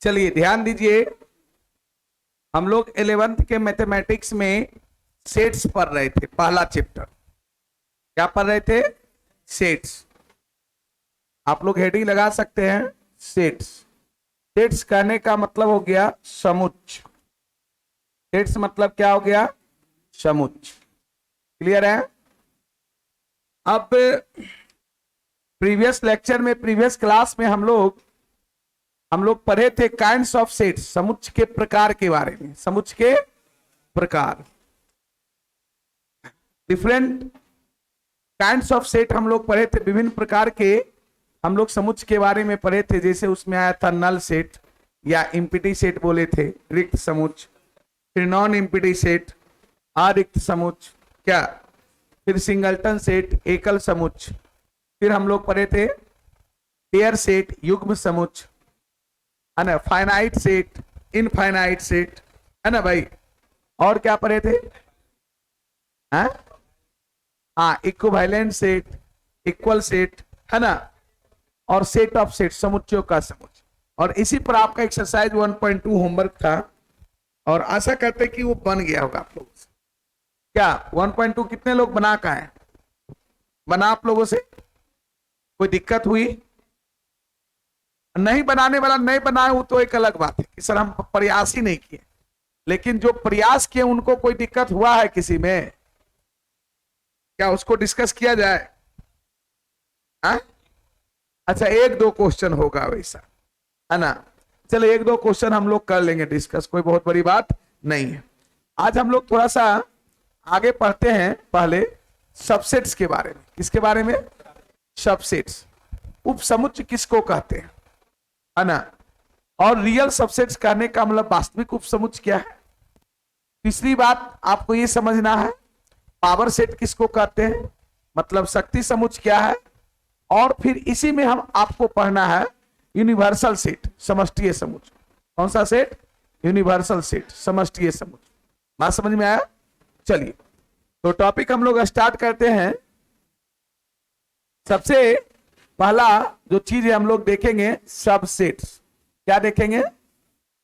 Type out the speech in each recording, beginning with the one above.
चलिए ध्यान दीजिए, हम लोग 11th के मैथमेटिक्स में सेट्स पढ़ रहे थे। पहला चैप्टर क्या पढ़ रहे थे? सेट्स। आप लोग हेडिंग लगा सकते हैं सेट्स। सेट्स कहने का मतलब हो गया समुच्च। सेट्स मतलब क्या हो गया? समुच्च। क्लियर है? अब प्रीवियस लेक्चर में, प्रीवियस क्लास में हम लोग पढ़े थे काइंड्स ऑफ सेट्स, समुच्च के प्रकार के बारे में। समुच्च के प्रकार, डिफरेंट काइंड्स ऑफ सेट हम लोग पढ़े थे। विभिन्न प्रकार के हम लोग समुच्च के बारे में पढ़े थे। जैसे उसमें आया था नल सेट या इम्पिटी सेट बोले थे, रिक्त समुच्च। फिर नॉन इम्पिटी सेट, अरिक्त समुच्च, क्या? फिर सिंगलटन सेट, एकल समुच्च। फिर हम लोग पढ़े थे पेयर सेट, युग्म समुच्च, है ना, फाइनाइट सेट, इनफाइनाइट सेट, है ना भाई। और क्या पढ़े थे? हाँ, इक्विवेलेंट सेट, इक्वल सेट, है ना, और सेट ऑफ सेट, समुच्चयों का समुच्चय। और इसी पर आपका एक्सरसाइज 1.2 होमवर्क था, और आशा करते कि वो बन गया होगा आप लोगों से। क्या 1.2 कितने लोग बना का है? बना आप लोगों से? कोई दिक्कत हुई? नहीं बनाने वाला नहीं बनाए वो तो एक अलग बात है कि सर हम प्रयास ही नहीं किए, लेकिन जो प्रयास किए उनको कोई दिक्कत हुआ है किसी में? क्या उसको डिस्कस किया जाए? अच्छा, एक दो क्वेश्चन होगा वैसा, है ना। चलो एक दो क्वेश्चन हम लोग कर लेंगे डिस्कस, कोई बहुत बड़ी बात नहीं है। आज हम लोग थोड़ा सा आगे पढ़ते हैं। पहले सबसेट्स के बारे में। किसके बारे में? सबसेट्स। उपसमुच्चय किसको कहते हैं, है ना। और रियल सबसेट्स कहने का मतलब वास्तविक उपसमुच्चय क्या है। तीसरी बात आपको ये समझना है पावर सेट किसको कहते हैं, मतलब शक्ति समुच्चय क्या है। और फिर इसी में हम आपको पढ़ना है यूनिवर्सल सेट, समष्टीय समुच्चय। कौन सा सेट? यूनिवर्सल सेट, समष्टीय समुच्चय। बात समझ में आया? चलिए तो टॉपिक हम लोग स्टार्ट करते हैं। सबसे पहला जो चीज है हम लोग देखेंगे सबसेट्स। क्या देखेंगे?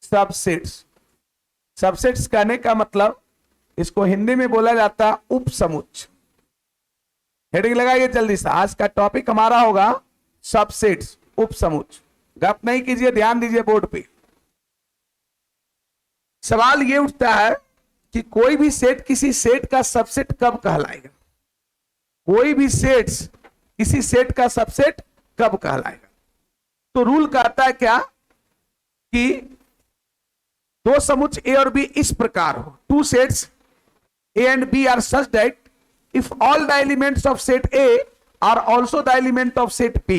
सबसेट्स। सबसेट्स कहने का मतलब इसको हिंदी में बोला जाता है उपसमुच्चय। हेडिंग लगाइए जल्दी से। आज का टॉपिक हमारा होगा सबसेट्स, उपसमुच्चय। गप नहीं कीजिए, ध्यान दीजिए बोर्ड पे। सवाल यह उठता है कि कोई भी सेट किसी सेट का सबसेट कब कहलाएगा। कोई भी सेट्स किसी सेट का सबसेट कब कहलाएगा। तो रूल कहता है क्या कि दो समुच्चय ए और बी इस प्रकार हो, two sets A and B are such that if all the elements of set A are also the element of set B।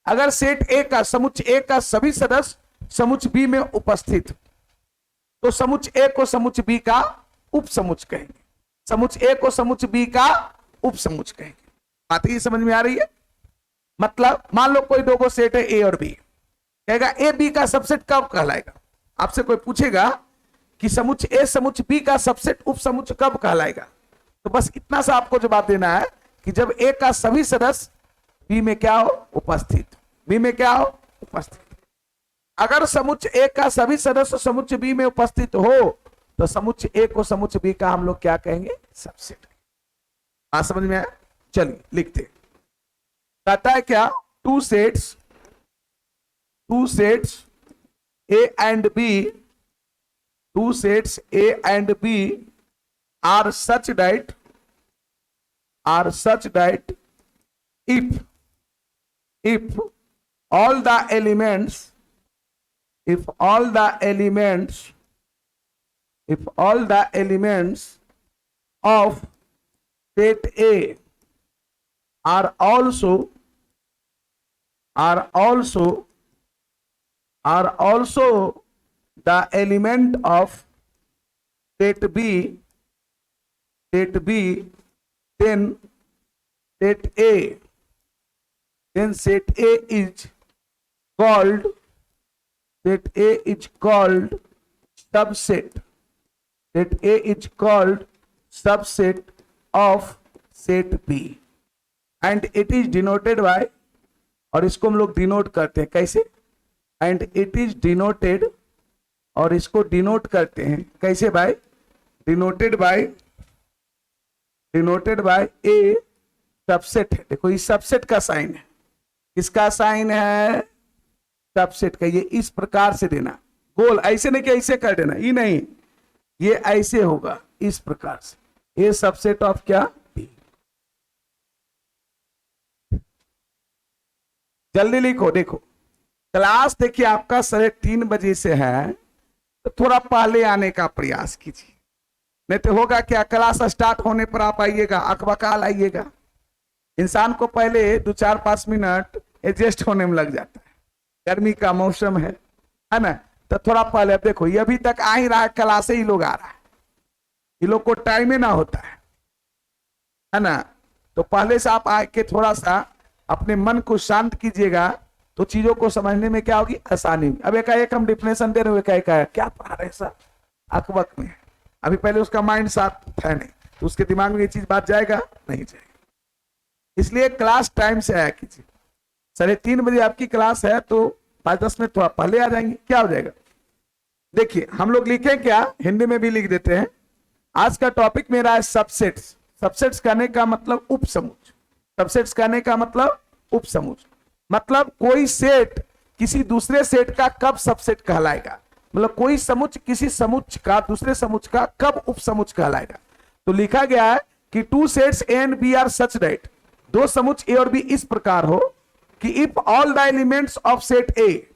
अगर सेट ए का, समुच्चय ए का सभी सदस्य समुच्चय बी में उपस्थित, तो समुच्चय ए को समुच्चय बी का उपसमुच्चय कहेंगे। समुच्चय ए को समुच्चय बी का उपसमुच्चय कहेंगे। बात ये समझ में आ रही है? मतलब मान लो कोई दो सेट है ए और बी, कहेगा ए बी का सबसेट कब कहलाएगा। आपसे कोई पूछेगा कि समुच्चय ए समुच्चय बी का सबसेट उपसमुच्चय कब कहलाएगा, तो बस इतना सा आपको जवाब देना है कि जब ए का सभी सदस्य बी में क्या हो? उपस्थित। बी में क्या हो? उपस्थित। अगर समुच्चय ए का सभी सदस्य समुच्चय बी में उपस्थित हो तो समुच्चय ए को समुच्चय बी का हम लोग क्या कहेंगे? सबसेट। बात समझ में आया? चलिए लिखते। कहता है क्या? Two sets A and B, two sets A and B are such that if all the elements of set A are also the element of set B, then set A is called subset. Set A is called subset of set B and it is denoted by, और इसको हम लोग denote करते हैं कैसे? And it is denoted, और इसको denote करते हैं कैसे भाई, डिनोटेड बाय ए सबसेट है। देखो इस सबसेट का साइन है, किसका साइन है, सबसेट का। ये इस प्रकार से देना, गोल ऐसे नहीं कि ऐसे कर देना, ये नहीं, ये ऐसे होगा इस प्रकार से, ए सबसेट ऑफ क्या, बी। जल्दी लिखो। देखो क्लास देखिए आपका 3:30 बजे से है, तो थोड़ा पहले आने का प्रयास कीजिए, नहीं तो होगा क्या, क्लास स्टार्ट होने पर आप आइएगा, अकबकाल आइएगा। इंसान को पहले 2-4-5 मिनट एडजस्ट होने में लग जाता है, गर्मी का मौसम है ना, तो थोड़ा पहले। अब देखो ये अभी तक आ ही रहा है, क्लास से ही लोग आ रहा है, ये लोग को टाइम ही ना होता है ना। तो पहले से आप आके थोड़ा सा अपने मन को शांत कीजिएगा, तो चीजों को समझने में क्या होगी, आसानी। अब एक हम डिफिनेशन दे रहे हो, क्या पढ़ा रहे सर अकबक में, अभी पहले उसका माइंड साफ है नहीं, तो उसके दिमाग में ये चीज बात जाएगा नहीं जाएगा। इसलिए क्लास टाइम से आया कीजिए, 3:30 बजे आपकी क्लास है, तो 5-10 मिनट थोड़ा पहले आ जाएंगे, क्या हो जाएगा। देखिए हम लोग लिखें क्या, हिंदी में भी लिख देते हैं। आज का टॉपिक मेरा है सबसेट्स। सबसेट्स कहने का मतलब उपसमुच, सबसेट्स कहने का मतलब उपसमुच, मतलब कोई सेट किसी दूसरे सेट का कब सबसेट कहलाएगा, मतलब कोई समुच किसी समुच का दूसरे समुच का कब उपसमुच कहलाएगा। तो लिखा गया है कि 2 sets A and B are such that, 2 समुच ए और बी इस प्रकार हो कि if all the elements of set A,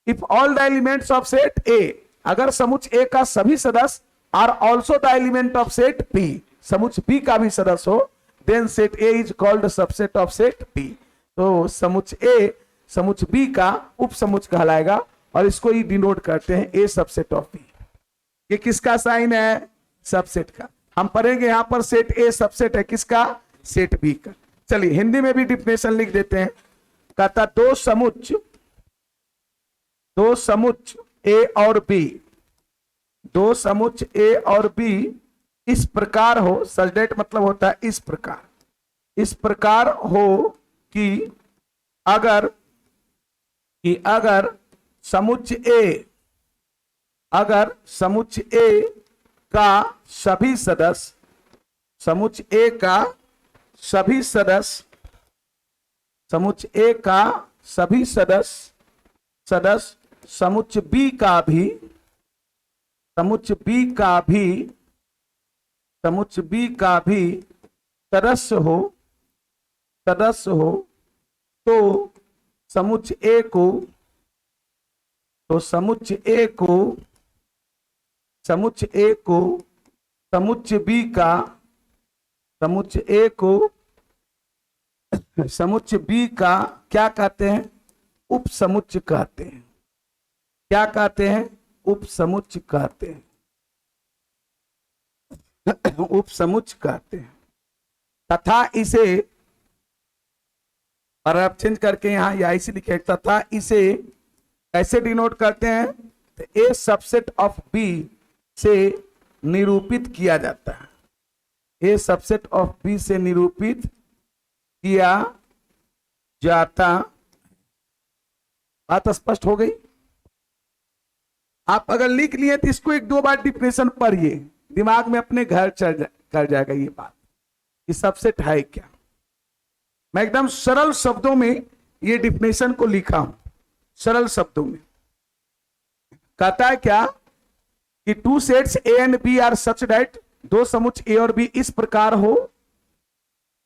if all the elements of set A, अगर समुच ए का सभी सदस्य are also the element of set B, समुच बी का भी सदस्य हो, then set A is called subset of set B. तो समुच ए समुच बी का उपसमुच कहलाएगा, और इसको ही डिनोट करते हैं ए सबसेट ऑफ बी। ये किसका साइन है, सबसेट का। हम पढ़ेंगे यहां पर सेट ए सबसेट है किसका, सेट बी का। चलिए हिंदी में भी डिफिनेशन लिख देते हैं। कहता दो समुच ए और बी, 2 समुच ए और बी इस प्रकार हो, सच मतलब होता है इस प्रकार, इस प्रकार हो कि अगर समुच ए, अगर समुच ए का सभी सदस्य, समुच ए का सभी सदस्य, समुच ए का सभी सदस्य समुच बी का भी, समुच बी का भी, समुच बी का भी सदस्य हो, तो समुच ए को, तो समुच ए को, समुच ए को समुच बी का, समुच ए को समुच बी का क्या कहते हैं, उपसमुच कहते हैं। क्या कहते हैं, उपसमुच कहते हैं, उपसमुच कहते हैं। तथा इसे, और आप चेंज करके यहां या इसे लिखे, तथा इसे कैसे डिनोट करते हैं, तो ए सबसेट ऑफ बी से निरूपित किया जाता है, ए सबसेट ऑफ बी से निरूपित किया जाता। बात स्पष्ट हो गई। आप अगर लिख लिए तो इसको 1-2 बार डिफिनेशन पढ़िए, दिमाग में अपने घर कर जाएगा ये बात कि सबसेट है क्या। मैं एकदम सरल शब्दों में ये डिफिनेशन को लिखा हूं, सरल शब्दों में। कहता है क्या कि 2 sets A and B are such that, 2 समुच ए और बी इस प्रकार हो,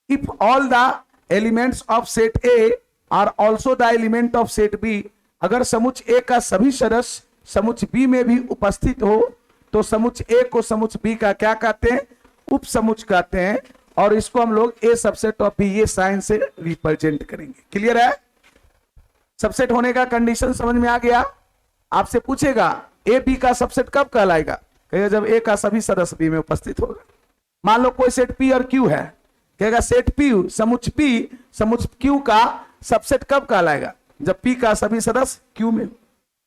if all the elements of set A are also the element of set B, अगर समुच ए का सभी सदस्य समुच बी में भी उपस्थित हो, तो समुच ए को समुच बी का क्या कहते हैं, उपसमुच कहते हैं, और इसको हम लोग ए सबसेट ऑफ बी ये साइन से रिप्रेजेंट करेंगे। क्लियर है। सबसेट होने का कंडीशन समझ में आ गया। आपसे पूछेगा ए बी का सबसेट कब कहलाएगा, कहेगा जब ए का सभी सदस्य बी में उपस्थित होगा। मान लो कोई सेट पी और क्यू है, कहेगा सेट पी समुच क्यू का सबसेट कब कहलाएगा, जब पी का सभी सदस्य क्यू में।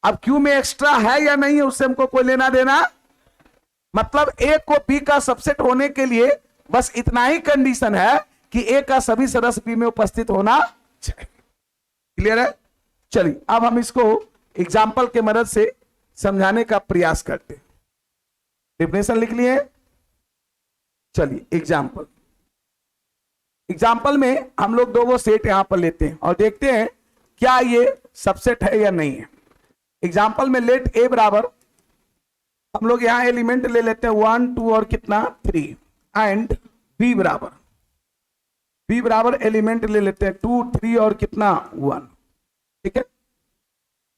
अब क्यू में एक्स्ट्रा है या नहीं है उससे हमको कोई लेना देना, मतलब ए को बी का सबसेट होने के लिए बस इतना ही कंडीशन है कि ए का सभी सदस्य बी में उपस्थित होना चाहिए। क्लियर है। चलिए अब हम इसको एग्जाम्पल के मदद से समझाने का प्रयास करते हैं। डेफिनेशन लिख लिए? चलिए एग्जाम्पल। एग्जाम्पल में हम लोग दो वो सेट यहां पर लेते हैं और देखते हैं क्या ये सबसेट है या नहीं है। एग्जाम्पल में लेट ए बराबर, हम लोग यहां एलिमेंट ले लेते हैं 1 2 और कितना 3, एंड बी बराबर एलिमेंट ले लेते हैं 2 3 और कितना 1। ठीक है,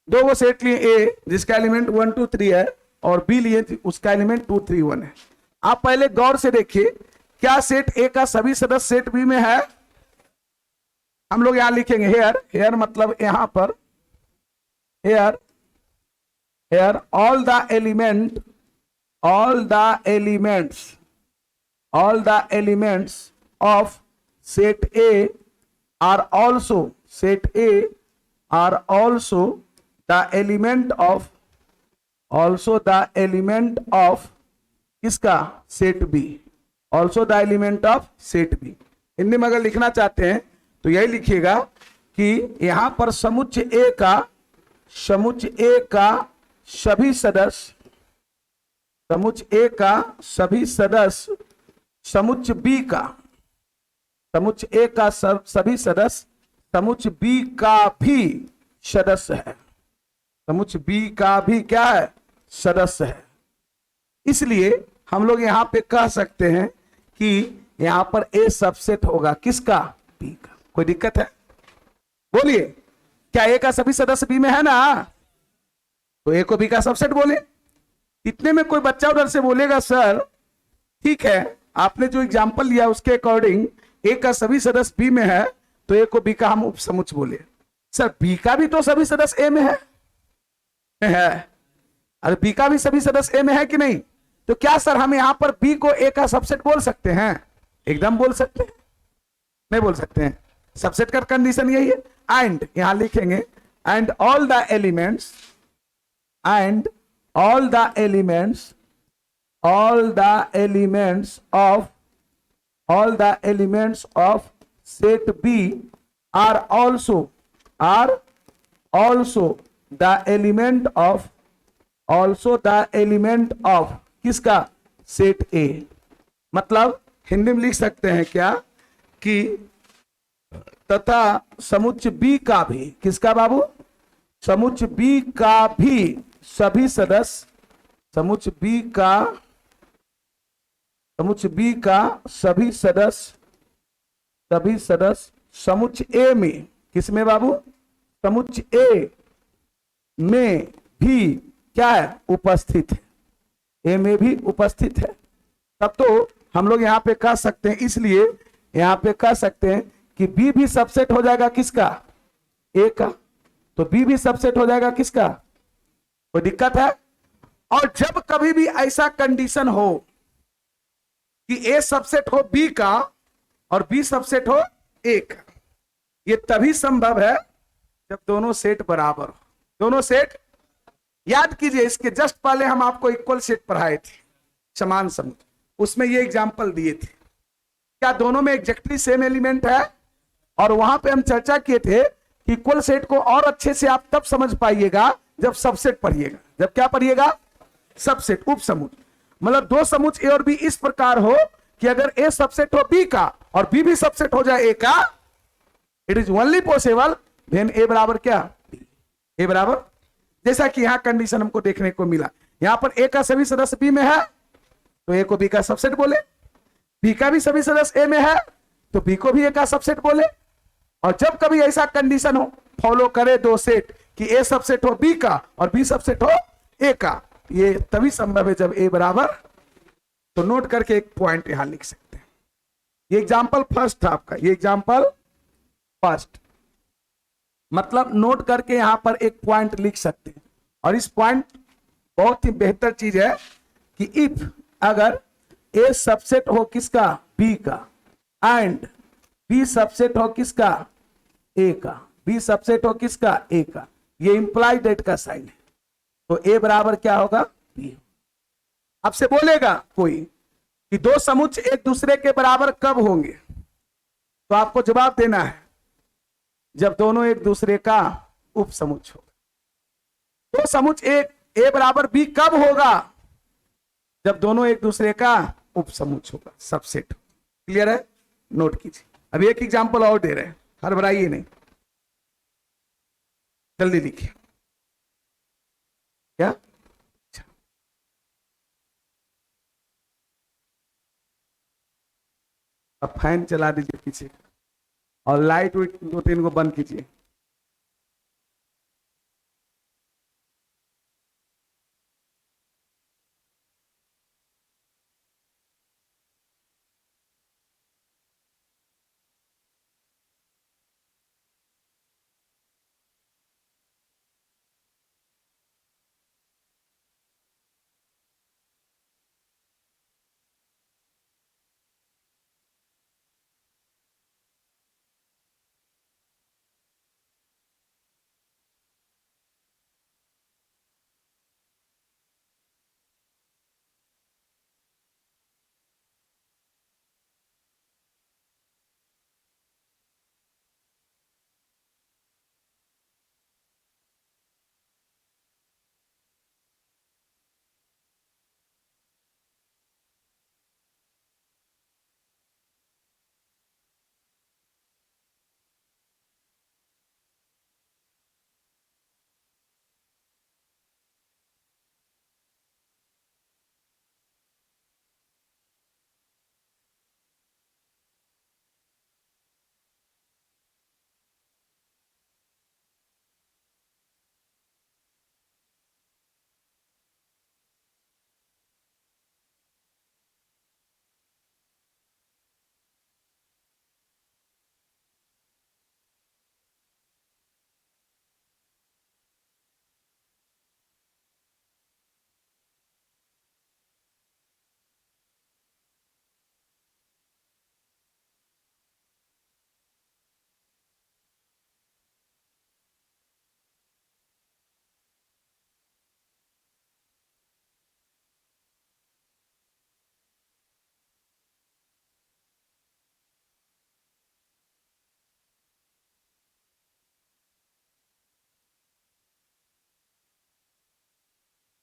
दो वो सेट लिए, ए जिसका एलिमेंट 1 2 3 है और बी लिए उसका एलिमेंट 2 3 1 है। आप पहले गौर से देखिए क्या सेट ए का सभी सदस्य सेट बी में है। हम लोग यहां लिखेंगे हेयर मतलब यहां पर hair all the elements of set A are also the element of किसका set B, also the element of set B. Hindi में अगर लिखना चाहते हैं तो यही लिखिएगा कि यहां पर समुच्चय ए का सभी सदस्य, समुच्चय ए का सभी सदस्य समुच्चय बी का, समुच्चय ए का सभी सदस्य समुच्चय बी का भी सदस्य है, समुच्चय बी का भी क्या है सदस्य है। इसलिए हम लोग यहां पे कह सकते हैं कि यहां पर ए सबसेट होगा किसका, बी का। कोई दिक्कत है? बोलिए, क्या ए का सभी सदस्य बी में है ना, तो ए को बी का सबसेट बोले। इतने में कोई बच्चा उधर से बोलेगा सर ठीक है आपने जो एग्जांपल लिया उसके अकॉर्डिंग ए का सभी सदस्य बी में है तो ए को बी का हम उपसमुच्चय बोले। सर बी का भी तो सभी सदस्य ए में है, अरे बी का भी सभी सदस्य ए में है कि नहीं, तो क्या सर हम यहां पर बी को ए का सबसेट बोल सकते हैं? एकदम बोल सकते हैं। नहीं बोल सकते हैं, सबसेट का कंडीशन यही है। एंड यहां लिखेंगे and all the elements of set B are also the element of किसका सेट ए। मतलब हिंदी में लिख सकते हैं क्या कि तथा समुच्चय बी का भी, किसका बाबू, समुच्चय बी का भी सभी सदस्य, समुच्चय बी का सभी सदस्य समुच्चय ए में, किसमें बाबू, समुच्चय ए में भी क्या है उपस्थित है, ए में भी उपस्थित है। तब तो हम लोग यहां पे कह सकते हैं, इसलिए यहां पे कह सकते हैं कि बी भी सबसेट हो जाएगा किसका, ए का, तो बी भी सबसेट हो जाएगा किसका। कोई दिक्कत है? और जब कभी भी ऐसा कंडीशन हो कि ए सबसेट हो बी का और बी सबसेट हो ए का, ये तभी संभव है जब दोनों सेट बराबर हो। दोनों सेट, याद कीजिए इसके जस्ट पहले हम आपको इक्वल सेट पढ़ाए थे, समान समुच्चय, उसमें ये एग्जांपल दिए थे। क्या दोनों में एग्जैक्टली सेम एलिमेंट है? और वहां पे हम चर्चा किए थे कि इक्वल सेट को और अच्छे से आप तब समझ पाइएगा जब सबसेट पढ़िएगा। जब क्या पढ़िएगा? सबसेट, उप समुच्चय। मतलब दो समुच्चय ए और बी इस प्रकार हो कि अगर ए सबसेट हो बी का और बी भी सबसेट हो जाए ए का, it is only possible when ए बराबर क्या, ए बराबर, जैसा कि यहां कंडीशन हमको देखने को मिला। यहां पर ए का सभी सदस्य बी में है तो ए को बी का सबसेट बोले, बी का भी सभी सदस्य ए में है तो बी को भी ए का सबसेट बोले। और जब कभी ऐसा कंडीशन हो, फॉलो करे दो सेट कि ए सबसेट हो बी का और बी सबसेट हो ए का, ये तभी संभव है जब ए बराबर। तो नोट करके एक पॉइंट यहां लिख सकते हैं। ये एग्जांपल फर्स्ट था आपका, ये एग्जांपल फर्स्ट, मतलब नोट करके यहां पर एक पॉइंट लिख सकते हैं। और इस पॉइंट बहुत ही बेहतर चीज है कि इफ अगर ए सबसेट हो किसका, बी का, एंड बी सबसेट हो किसका, ए का, बी सबसेट हो किसका, ए का, ये इंप्लाइड डेट का साइन है, तो ए बराबर क्या होगा, बी। आपसे बोलेगा कोई कि दो समुच्चय एक दूसरे के बराबर कब होंगे, तो आपको जवाब देना है जब दोनों एक दूसरे का उप समुच्चय होगा। तो समुच ए बराबर बी कब होगा? जब दोनों एक दूसरे का उपसमुच होगा, सबसेट। क्लियर है? नोट कीजिए। अब एक एग्जांपल और दे रहे हैं, हड़बड़ाइए नहीं, जल्दी लिखिए। क्या? अच्छा। अब फैन चला दीजिए पीछे और लाइट वाइट 2-3 को बंद कीजिए।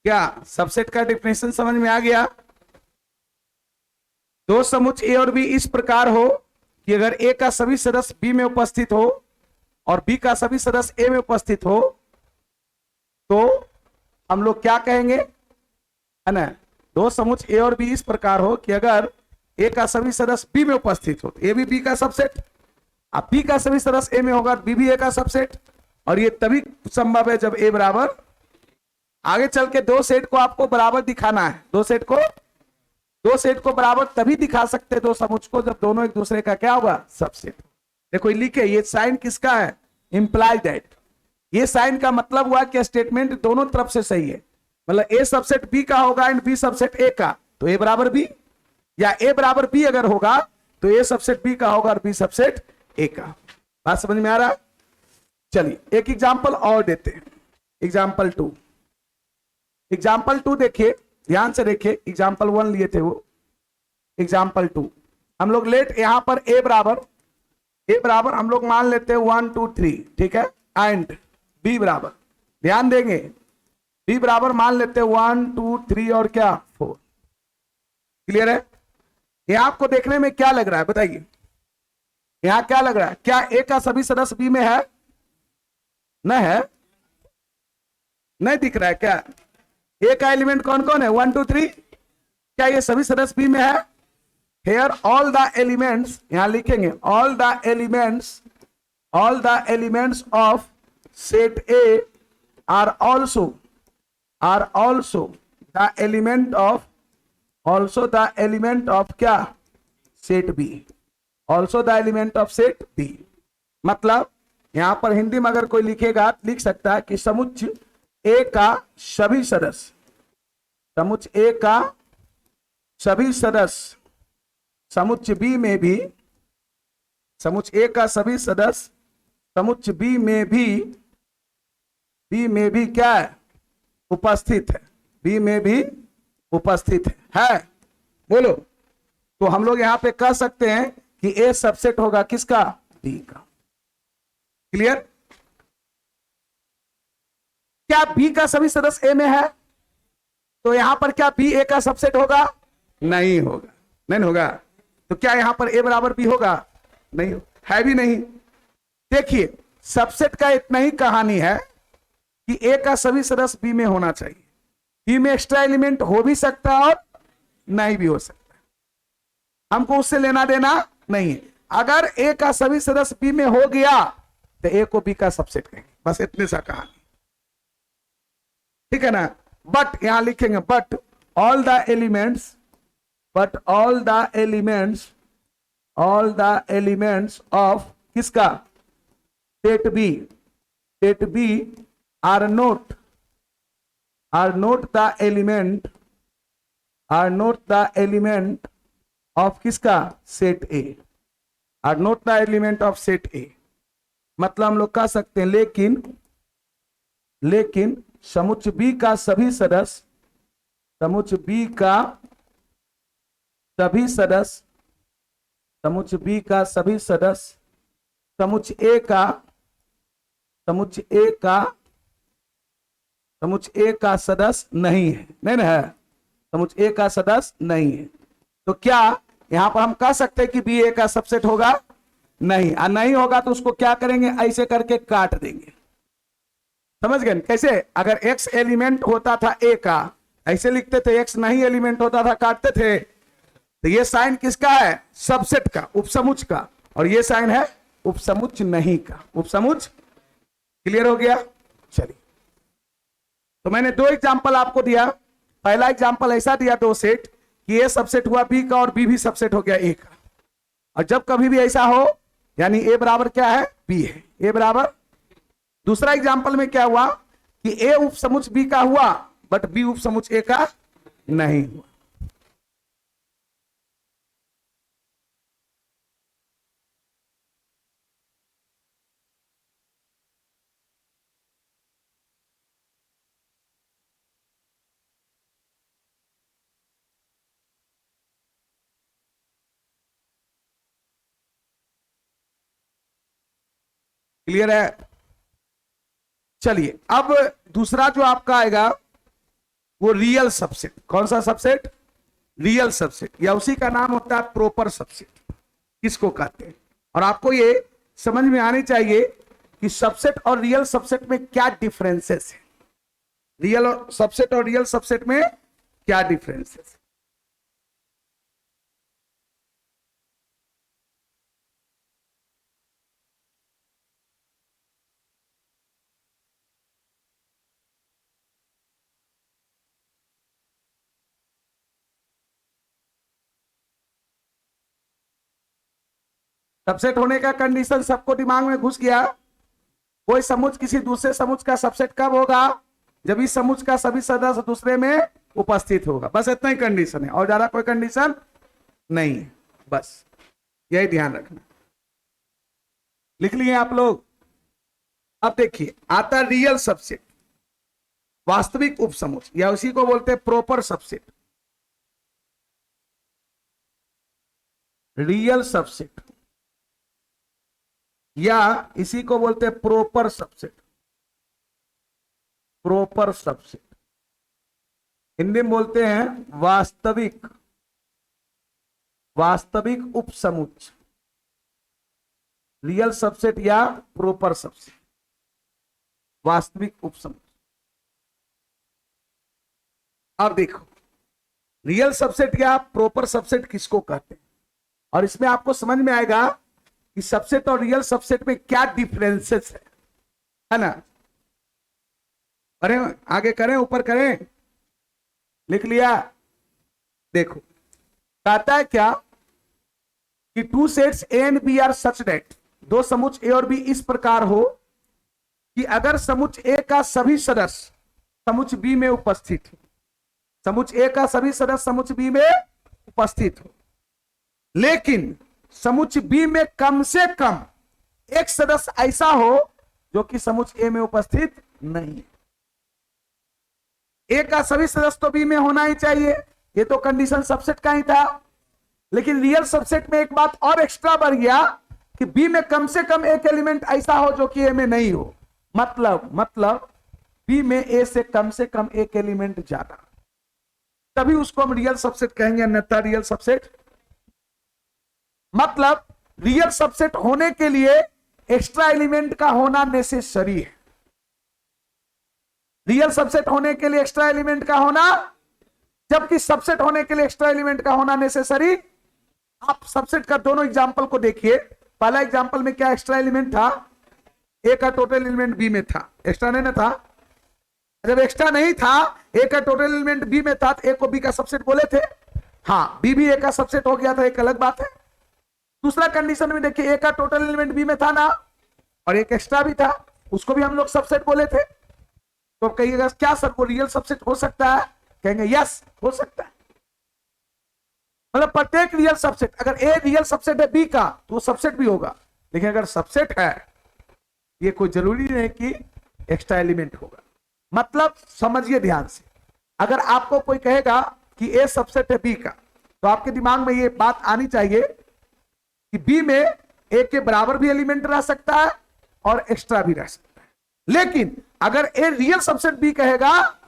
क्या सबसेट का डिफिनेशन समझ में आ गया? दो समुच्चय ए और बी इस प्रकार हो कि अगर ए का सभी सदस्य बी में उपस्थित हो और बी का सभी सदस्य ए में उपस्थित हो तो हम लोग क्या कहेंगे, है ना? दो समुच्चय ए और बी इस प्रकार हो कि अगर ए का सभी सदस्य बी में उपस्थित हो, ए भी बी का सबसेट, अब बी का सभी सदस्य ए में होगा, बी भी ए का सबसेट, और ये तभी संभव है जब ए बराबर, आगे चल के दो सेट को आपको बराबर दिखाना है, दो सेट को बराबर तभी दिखा सकते दो समुच्चय को जब दोनों एक दूसरे का क्या होगा, सबसेट। देखो लिखे, ये साइन किसका है? Imply that. ये साइन का मतलब हुआ कि स्टेटमेंट दोनों तरफ से सही है, मतलब ए सबसेट बी का होगा एंड बी सबसेट ए का, तो ए बराबर बी, या ए बराबर बी अगर होगा तो ए सबसेट बी का होगा और बी सबसेट ए का। बात समझ में आ रहा? चलिए एक एग्जांपल और देते हैं, एग्जांपल 2 देखिए, ध्यान से देखिए। एग्जांपल 1 लिए थे वो, एग्जांपल 2 हम लोग लेट यहां पर ए बराबर हम लोग मान लेते हैं 1 2 3, ठीक है, एंड बी बराबर, ध्यान देंगे, बी बराबर मान लेते हैं 1 2 3 और क्या 4। क्लियर है? ये आपको देखने में क्या लग रहा है बताइए? यहां क्या लग रहा है? क्या ए का सभी सदस्य बी में है? न है, नहीं दिख रहा है क्या? ए का एलिमेंट कौन कौन है? 1 2 3। क्या ये सभी सदस्य बी में है? हेयर ऑल द एलिमेंट्स, यहां लिखेंगे all the elements of set A are also the element of क्या? Set B, also the element of set B. मतलब यहां पर हिंदी में अगर कोई लिखेगा लिख सकता है कि समुच्चय ए का सभी सदस्य, समुच्चय ए का सभी सदस्य समुच्चय बी में भी, समुच्चय ए का सभी सदस्य समुच्चय बी में भी क्या है? उपस्थित है, बी में भी उपस्थित है। बोलो, तो हम लोग यहां पे कह सकते हैं कि ए सबसेट होगा किसका? बी का। क्लियर? क्या बी का सभी सदस्य ए में है? तो यहां पर क्या बी ए का सबसेट होगा? नहीं होगा, नहीं होगा। तो क्या यहां पर ए बराबर बी होगा? नहीं है, भी नहीं। देखिए सबसेट का इतना ही कहानी है कि ए का सभी सदस्य बी में होना चाहिए। बी में एक्स्ट्रा एलिमेंट हो भी सकता है और नहीं भी हो सकता है, हमको उससे लेना देना नहीं है। अगर ए का सभी सदस्य बी में हो गया तो ए को बी का सबसेट कहेंगे, बस इतने सा कहानी, ठीक है ना। बट यहां लिखेंगे but all the elements, but all the elements, all the elements of किसका? Set B, set B are not the element, are not the element of किसका? Set A, are not the element of set A. मतलब हम लोग कह सकते हैं लेकिन समुच्चय बी का सभी सदस्य, समुच्चय बी का सभी सदस्य, समुच्चय बी का सभी सदस्य समुच्चय ए का, समुच्चय ए का, समुच्चय ए का सदस्य नहीं है, नहीं ना है, समुच्चय ए का सदस्य नहीं है। तो क्या यहां पर हम कह सकते हैं कि बी ए का सबसेट होगा? नहीं। और नहीं होगा तो उसको क्या करेंगे? ऐसे करके काट देंगे, समझ गए कैसे? अगर x एलिमेंट होता था a का, ऐसे लिखते थे, x नहीं एलिमेंट होता था, काटते थे, तो ये साइन किसका है? सबसेट का, उपसमुच्चय का, और ये साइन है उपसमुच्चय नहीं का, उपसमुच्चय। क्लियर हो गया? चलिए, तो मैंने दो एग्जांपल आपको दिया। पहला एग्जांपल ऐसा दिया दो सेट कि ए सबसेट हुआ बी का और बी भी सबसेट हो गया ए का, और जब कभी भी ऐसा हो यानी ए बराबर क्या है? बी है, ए बराबर। दूसरा एग्जांपल में क्या हुआ कि ए उपसमुच्चय बी का हुआ बट बी उपसमुच्चय ए का नहीं हुआ। क्लियर है? चलिए, अब दूसरा जो आपका आएगा वो रियल सबसेट। कौन सा सबसेट? रियल सबसेट, या उसी का नाम होता है प्रॉपर सबसेट, किसको कहते हैं। और आपको ये समझ में आनी चाहिए कि सबसेट और रियल सबसेट में क्या डिफरेंसेस है, रियल सबसेट और रियल सबसेट में क्या डिफरेंसेस है। सबसेट होने का कंडीशन सबको दिमाग में घुस गया। कोई समुच्चय किसी दूसरे समुच्चय का सबसेट कब होगा? जब इस समुच्चय का सभी सदस्य दूसरे में उपस्थित होगा, बस इतना ही कंडीशन है, और ज्यादा कोई कंडीशन नहीं है, बस यही ध्यान रखना। लिख लिए आप लोग? अब देखिए आता रियल सबसेट, वास्तविक उपसमुच्चय, या उसी को बोलते हैं प्रॉपर सबसेट। रियल सबसेट या इसी को बोलते हैं proper subset, proper subset Hindi में बोलते हैं वास्तविक, वास्तविक उपसमुच्चय। रियल सबसेट या प्रॉपर सबसेट, वास्तविक उपसमुच्चय। अब देखो रियल सबसेट या प्रॉपर सबसेट किसको कहते हैं, और इसमें आपको समझ में आएगा कि सबसेट और रियल सबसेट में क्या डिफरेंसेस है ना। करें आगे, करें ऊपर, करें, लिख लिया। देखो कहता है क्या कि two sets A and B are such that, दो समुच्चय ए और बी इस प्रकार हो कि अगर समुच्चय ए का सभी सदस्य समुच्चय बी में उपस्थित हो, समुच्चय ए का सभी सदस्य समुच्चय बी में उपस्थित हो, लेकिन समुच्चय बी में कम से कम एक सदस्य ऐसा हो जो कि समुच्चय ए में उपस्थित नहीं है। ए का सभी सदस्य तो बी में होना ही चाहिए, ये तो कंडीशन सबसेट का ही था। लेकिन रियल सबसेट में एक बात और एक्स्ट्रा बढ़ गया कि बी में कम से कम एक एलिमेंट ऐसा हो जो कि ए में नहीं हो। मतलब बी में ए से कम एक एलिमेंट ज्यादा, तभी उसको हम रियल सबसेट कहेंगे, अन्यथा रियल सबसेट। मतलब रियल सबसेट होने के लिए एक्स्ट्रा एलिमेंट का होना नेसेसरी है। रियल सबसेट होने के लिए एक्स्ट्रा एलिमेंट का होना, जबकि सबसेट होने के लिए एक्स्ट्रा एलिमेंट का होना नेसेसरी। आप सबसेट का दोनों एग्जांपल को देखिए। पहला एग्जांपल में क्या एक्स्ट्रा एलिमेंट था, ए का टोटल एलिमेंट बी में था, एक्स्ट्रा नहीं ना था। जब एक्स्ट्रा नहीं था, ए का टोटल एलिमेंट बी में था, तो ए को बी का सबसेट बोले थे। हाँ, बी भी ए का सबसेट हो गया था, एक अलग बात है। दूसरा कंडीशन में देखिए, ए का टोटल एलिमेंट बी में था ना, और एक एक्स्ट्रा भी था, उसको भी हम लोग सबसेट बोले थे। तो कहिएगा क्या सर वो रियल सबसेट हो सकता है, कहेंगे यस हो सकता है। मतलब प्रत्येक रियल सबसेट, अगर ए रियल सबसेट है बी का तो वो सबसेट भी होगा, लेकिन अगर सबसेट है ये कोई जरूरी नहीं कि एक्स्ट्रा एलिमेंट होगा। मतलब समझिए ध्यान से, अगर आपको कोई कहेगा कि ए सबसेट है बी का, तो आपके दिमाग में ये बात आनी चाहिए कि बी में ए के बराबर भी एलिमेंट रह सकता है और एक्स्ट्रा भी रह सकता है। लेकिन अगर ए रियल सबसेट बी कहेगा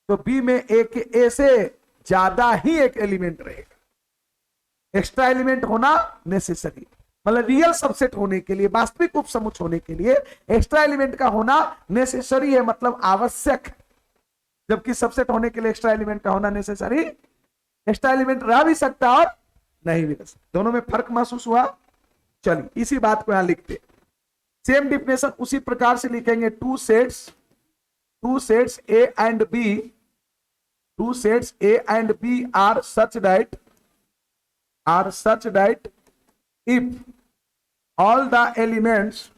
तो बी में ए से ज्यादा ही एक एलिमेंट रहेगा, एक्स्ट्रा एलिमेंट होना नेसेसरी। मतलब रियल सबसेट होने के लिए, वास्तविक उपसमुच होने के लिए एक्स्ट्रा एलिमेंट का होना नेसेसरी है, मतलब आवश्यक है। जबकि सबसेट होने के लिए एक्स्ट्रा एलिमेंट का होना नेसेसरी, एक्स्ट्रा एलिमेंट रह भी सकता और नहीं भी रह सकता। दोनों में फर्क महसूस हुआ। चलिए इसी बात को यहां लिखते, सेम डिफिनेशन उसी प्रकार से लिखेंगे। Two sets A and B, two sets A and B are such that if all the elements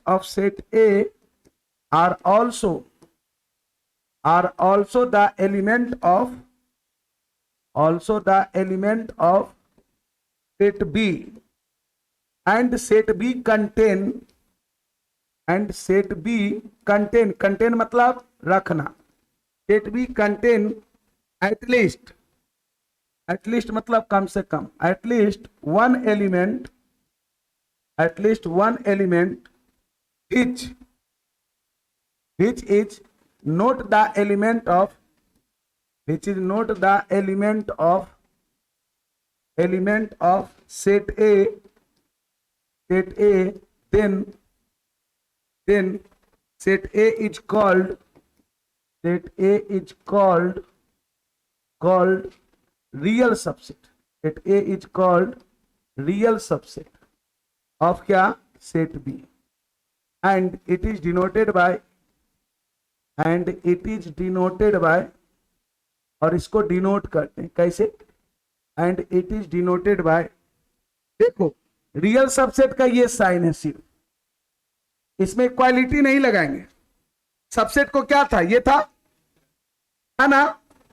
of set A are also the element of set B, and set B contain मतलब रखना, set B contain at least मतलब कम से कम, at least one element which is not the element of set A, then set A is called real subset. Set A is called real subset of क्या, set B, and it is denoted by और इसको denote करते हैं कैसे, and it is denoted by, देखो real subset का ये sign है, सिर्फ इसमें इक्वालिटी नहीं लगाएंगे। सबसेट को क्या था, ये था ना,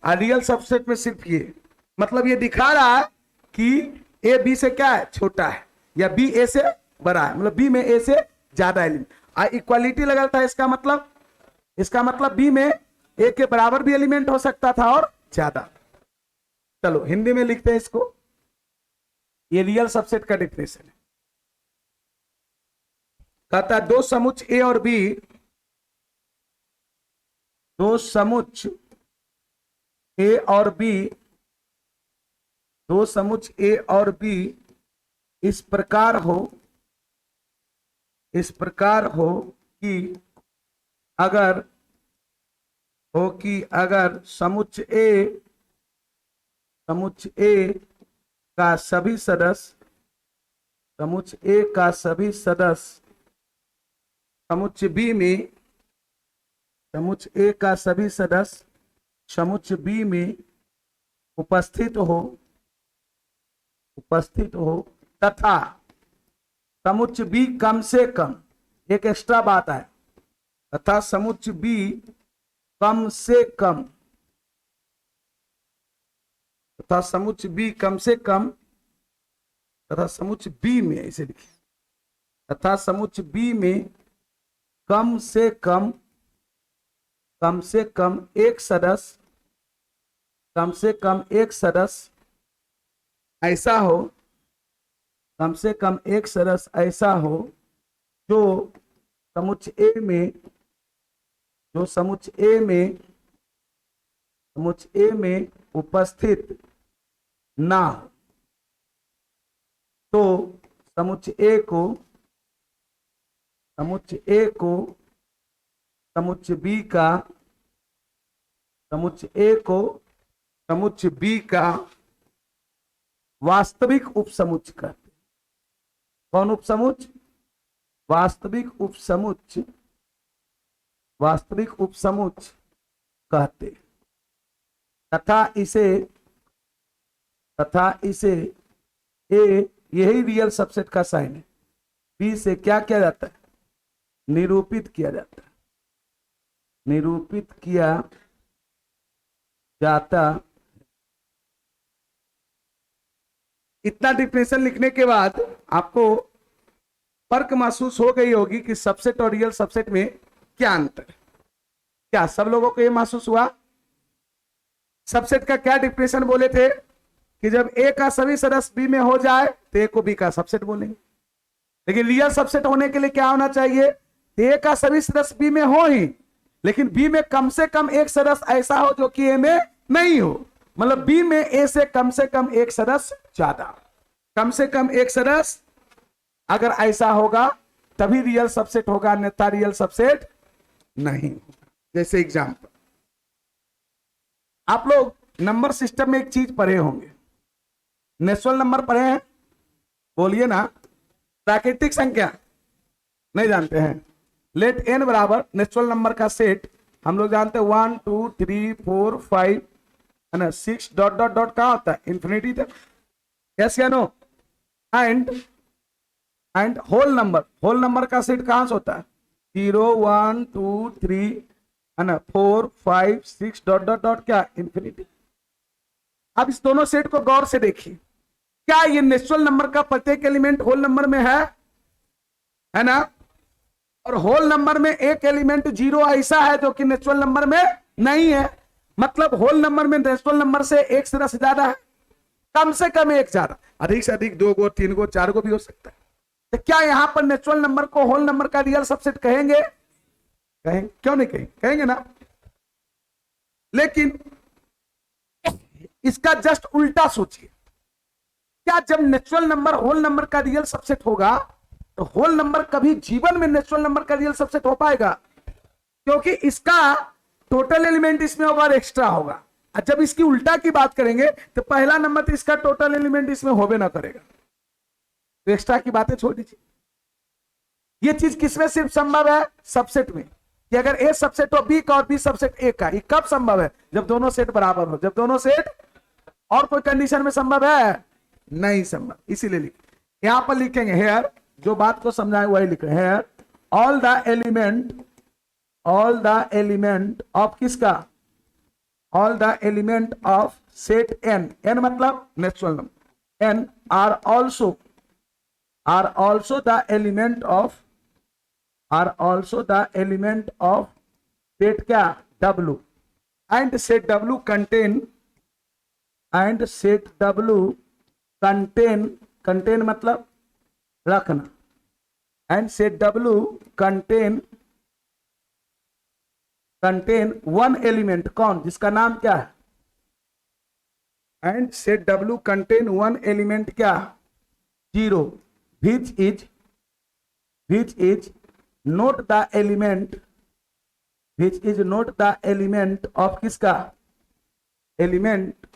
और रियल सबसेट में सिर्फ ये, मतलब ये दिखा रहा है कि ए बी से क्या है, छोटा है, या बी ए से बड़ा है, मतलब बी में ए से ज्यादा एलिमेंट। इक्वालिटी लगा था, इसका मतलब बी में ए के बराबर भी एलिमेंट हो सकता था और ज्यादा। चलो हिंदी में लिखते हैं इसको, ये रियल सबसेट का डिफिनेशन है। कहता है दो समुच्च ए और बी, दो समुच्च ए और बी इस प्रकार हो कि अगर समुच्च ए का सभी सदस्य समुच्च बी में समुच्च बी में उपस्थित हो तथा समुच्च बी कम से कम, एक एक्स्ट्रा बात है, तथा समुच्च बी कम से कम, तथा समुच्च बी में, ऐसे लिखिए, तथा समुच्च बी में कम से कम एक सदस्य ऐसा हो कम से कम एक सदस्य ऐसा हो जो समुच्चय ए में, जो समुच्चय ए में, समुच्चय ए में उपस्थित ना हो। तो समुच्चय ए को, समुच्चय ए को समुच्चय बी का, समुच्चय ए को समुच्चय बी का वास्तविक उपसमुच्चय कहते हैं। कौन उपसमुच्चय? वास्तविक उपसमुच्चय, वास्तविक उपसमुच्चय कहते हैं। तथा इसे ए, यही रियल सबसेट का साइन है, बी से क्या किया जाता है? निरूपित किया जाता है, निरूपित किया जाता। इतना डिफिनेशन लिखने के बाद आपको फर्क महसूस हो गई होगी कि सबसेट और रियल सबसेट में क्या अंतर है। क्या सब लोगों को यह महसूस हुआ? सबसेट का क्या डिफिनेशन बोले थे कि जब ए का सभी सदस्य बी में हो जाए तो ए को बी का सबसेट बोलेंगे। लेकिन रियल सबसेट होने के लिए क्या होना चाहिए? ए का सभी सदस्य बी में हो ही, लेकिन बी में कम से कम एक सदस्य ऐसा हो जो कि ए में नहीं हो। मतलब बी में ए से कम एक सदस्य ज्यादा, कम से कम एक सदस्य अगर ऐसा होगा तभी रियल सबसेट होगा, अन्यथा रियल सबसेट नहीं होगा। जैसे एग्जांपल, आप लोग नंबर सिस्टम में एक चीज पढ़े होंगे, नेचुरल नंबर पढ़े हैं? बोलिए ना। प्राकृतिक संख्या नहीं जानते हैं? लेट एन बराबर नेचुरल नंबर का सेट हम लोग जानते हैं 1 2 3 4 5 है ना, 6 डॉट डॉट डॉट कहाँ होता है? इंफिनिटी तक। यस या नो? एंड होल नंबर का सेट कहां से होता है? 0 1 2 3 है ना, 4 5 6 डॉट डॉट डॉट क्या? इंफिनिटी। अब इस दोनों सेट को गौर से देखिए, क्या ये नेचुरल नंबर का प्रत्येक एलिमेंट होल नंबर में है ना? और होल नंबर में एक एलिमेंट 0 ऐसा है जो कि नेचुरल नंबर में नहीं है। मतलब होल नंबर में नेचुरल नंबर से एक सदस्य ज्यादा है, कम से कम एक ज्यादा, अधिक से अधिक 2 को 3 को 4 को भी हो सकता है। तो क्या यहां पर नेचुरल नंबर को होल नंबर का रियल सबसेट कहेंगे? कहेंगे? क्यों नहीं कहेंगे? कहेंगे ना। लेकिन इसका जस्ट उल्टा सोचिए, क्या जब नेचुरल नंबर होल नंबर का रियल सबसेट होगा तो होल नंबर कभी जीवन में नेचुरल नंबर का रियल सबसेट हो पाएगा? क्योंकि इसका टोटल एलिमेंट इसमें होगा और एक्स्ट्रा होगा। और जब इसकी उल्टा की बात करेंगे तो पहला नंबर तो इसका टोटल एलिमेंट इसमें होबे ना करेगा, तो एक्स्ट्रा की बातें छोड़ दीजिए। ये चीज किसमें सिर्फ संभव है? सबसेट में, कि अगर ए सबसेट हो बी का और बी सबसेट ए का। ये कब संभव है? जब दोनों सेट बराबर हो, जब दोनों सेट, और कोई कंडीशन में संभव है? नहीं संभव। इसीलिए लिख, यहां पर लिखेंगे हेयर, जो बात को समझाए वही लिखे, here all the element of किसका? All the element of set N, N मतलब natural number, N are also the element of set क्या? W, and set W contain मतलब रखना, and set W contain one element, कौन? जिसका नाम क्या है? And set W contain one element क्या? 0, which is not the element of किसका? एलिमेंट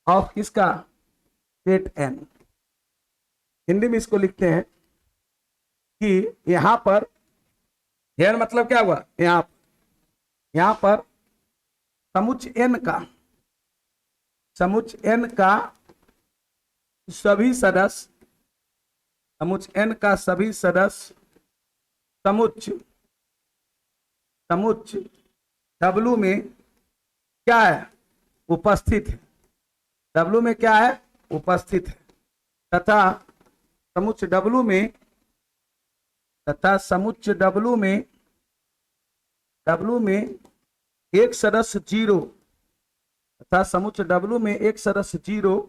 ऑफ किसका? Set n। हिंदी में इसको लिखते हैं कि यहां पर हेयर मतलब क्या हुआ? यहां पर समुच्चय n का सभी सदस्य, समुच्चय n का सभी सदस्य समुच्चय W में क्या है? उपस्थित है। W में क्या है? उपस्थित है। तथा समुच्चय W में एक सदस्य 0, तथा समुच्चय W में एक सदस्य 0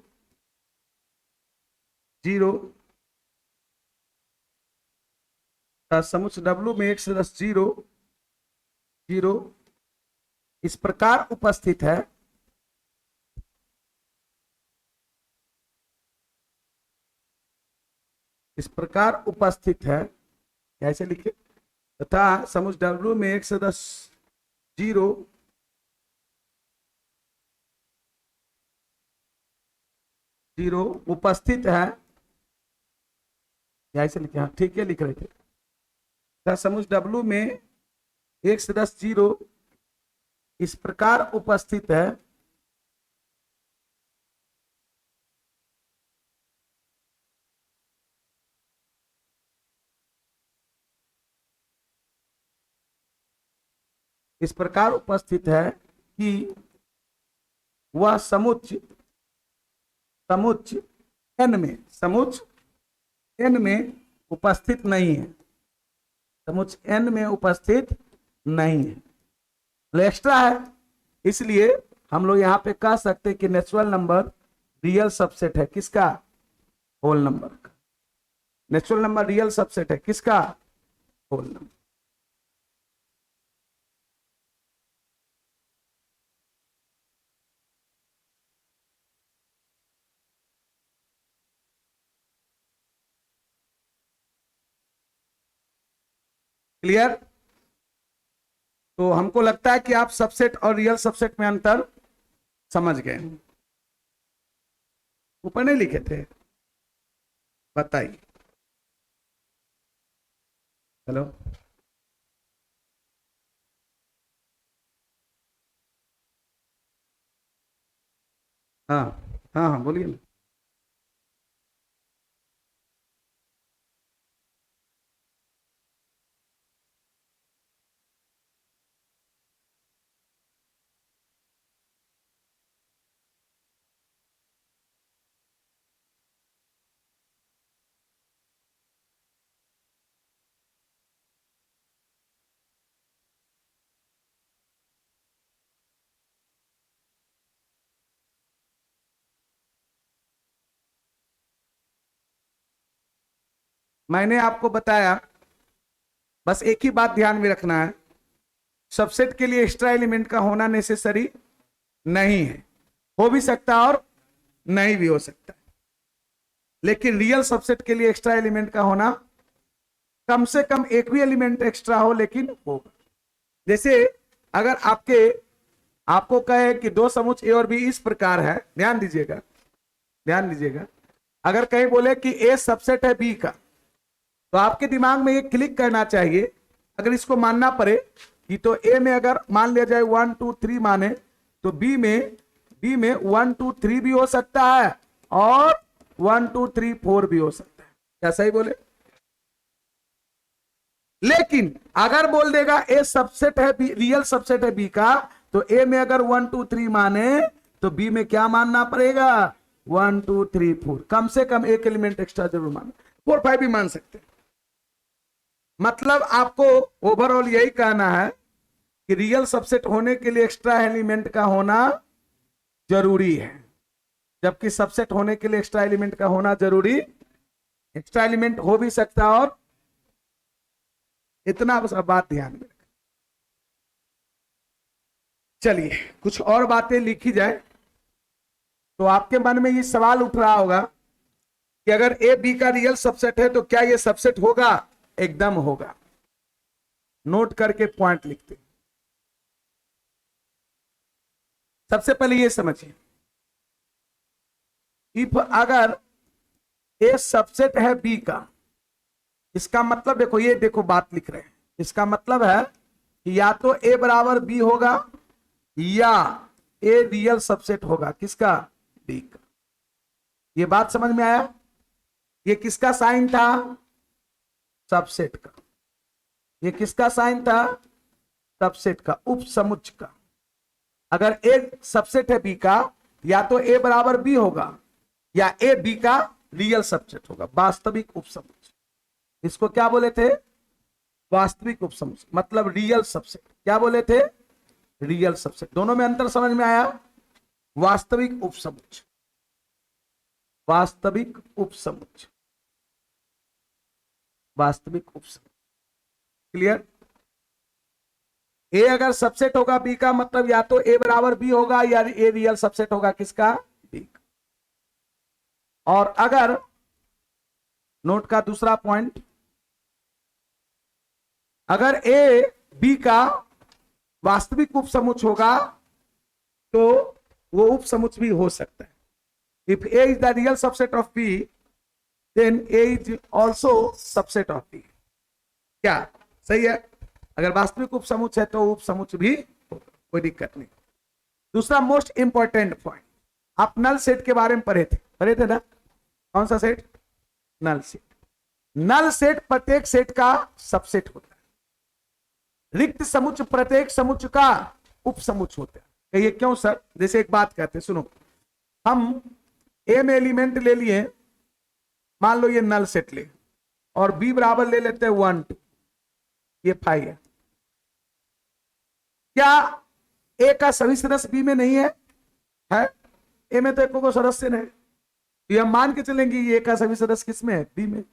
समुच्चय W में 1 से 10 जीरो जीरो इस प्रकार उपस्थित है, इस प्रकार उपस्थित है, कैसे लिखे, तथा समुच्चय W में 1 से 10 जीरो जीरो उपस्थित है, ऐसे लिखे, हाँ ठीक है लिख रहे थे। तथा समुच्चय W में 1 से 10 जीरो इस प्रकार उपस्थित है, इस प्रकार उपस्थित है कि वह समुच्चय समुच्चय n में समुच्चय n में उपस्थित नहीं है, समुच्चय n में उपस्थित नहीं है, एक्स्ट्रा है। इसलिए हम लोग यहां पे कह सकते हैं कि नेचुरल नंबर रियल सबसेट है किसका, होल नंबर का। नेचुरल नंबर रियल सबसेट है किसका, होल नंबर। क्लियर। तो हमको लगता है कि आप सबसेट और रियल सबसेट में अंतर समझ गए। ऊपर नहीं लिखे थे, बताइए। हेलो, हाँ हाँ हाँ बोलिए ना। मैंने आपको बताया, बस एक ही बात ध्यान में रखना है, सबसेट के लिए एक्स्ट्रा एलिमेंट का होना नेसेसरी नहीं है, हो भी सकता है और नहीं भी हो सकता है। लेकिन रियल सबसेट के लिए एक्स्ट्रा एलिमेंट का होना, कम से कम एक भी एलिमेंट एक्स्ट्रा हो लेकिन होगा। जैसे अगर आपको कहे कि दो समुच्चय ए और बी इस प्रकार है, ध्यान दीजिएगा ध्यान दीजिएगा, अगर कहीं बोले कि ए सबसेट है बी का, तो आपके दिमाग में ये क्लिक करना चाहिए, अगर इसको मानना पड़े कि तो ए में अगर मान लिया जाए 1 2 3 माने, तो बी में 1 2 3 भी हो सकता है और 1 2 3 4 भी हो सकता है। क्या सही बोले? लेकिन अगर बोल देगा ए सबसेट है बी, रियल सबसेट है बी का, तो ए में अगर 1 2 3 माने तो बी में क्या मानना पड़ेगा, 1 2 3 4, कम से कम एक एलिमेंट एक्स्ट्रा जरूर मानना, 4 5 भी मान सकते हैं। मतलब आपको ओवरऑल यही कहना है कि रियल सबसेट होने के लिए एक्स्ट्रा एलिमेंट का होना जरूरी है, जबकि सबसेट होने के लिए एक्स्ट्रा एलिमेंट का होना जरूरी, एक्स्ट्रा एलिमेंट हो भी सकता है। और इतना बस बात ध्यान में। चलिए कुछ और बातें लिखी जाए। तो आपके मन में ये सवाल उठ रहा होगा कि अगर ए बी का रियल सबसेट है तो क्या ये सबसेट होगा? एकदम होगा। नोट करके पॉइंट लिखते हैं। सबसे पहले ये समझिए, इफ अगर ए सबसेट है बी का, इसका मतलब देखो, ये देखो बात लिख रहे हैं, इसका मतलब है कि या तो ए बराबर बी होगा या ए रियल सबसेट होगा किसका, बी का। ये बात समझ में आया? ये किसका साइन था? सबसेट का। ये किसका साइन था? सबसेट का, उप समुच्चय का। अगर ए सबसेट है बी का, या तो ए बराबर बी होगा या ए बी का रियल सबसेट होगा, वास्तविक उप समुच्चय। इसको क्या बोले थे? वास्तविक उप समुच्चय, मतलब रियल सबसेट। क्या बोले थे? Real subset. दोनों में अंतर समझ में आया? वास्तविक उप समुच्चय, वास्तविक उप समुच्चय, वास्तविक उप समुच्चय। क्लियर? ए अगर सबसेट होगा बी का मतलब या तो ए बराबर बी होगा या ए रियल सबसेट होगा किसका? बी का। और अगर नोट का दूसरा पॉइंट, अगर ए बी का वास्तविक उपसमुच होगा तो वो उपसमुच भी हो सकता है। If A is the real subset of B then A is also subset of B. क्या सही है? अगर वास्तविक उपसमुच है तो उपसमुच भी होगा, कोई दिक्कत नहीं। दूसरा मोस्ट इंपॉर्टेंट पॉइंट, आप नल सेट के बारे में पढ़े थे ना? कौन सा set? Null set. Null set प्रत्येक सेट का सबसेट होता है। रिक्त समुच्चय प्रत्येक समुच्चय का उपसमुच्चय होता है। कहिए क्यों सर? जैसे एक बात कहते हैं, सुनो, हम ए में एलिमेंट ले लिए, मान लो ये नल सेट ले, और बी बराबर ले लेते हैं 1 2, ये 5 है। क्या ए का सभी सदस्य बी में नहीं है? है। ए में तो एक को सदस्य नहीं, तो हम मान के चलेंगे ये का सभी सदस्य किस में है? बी में।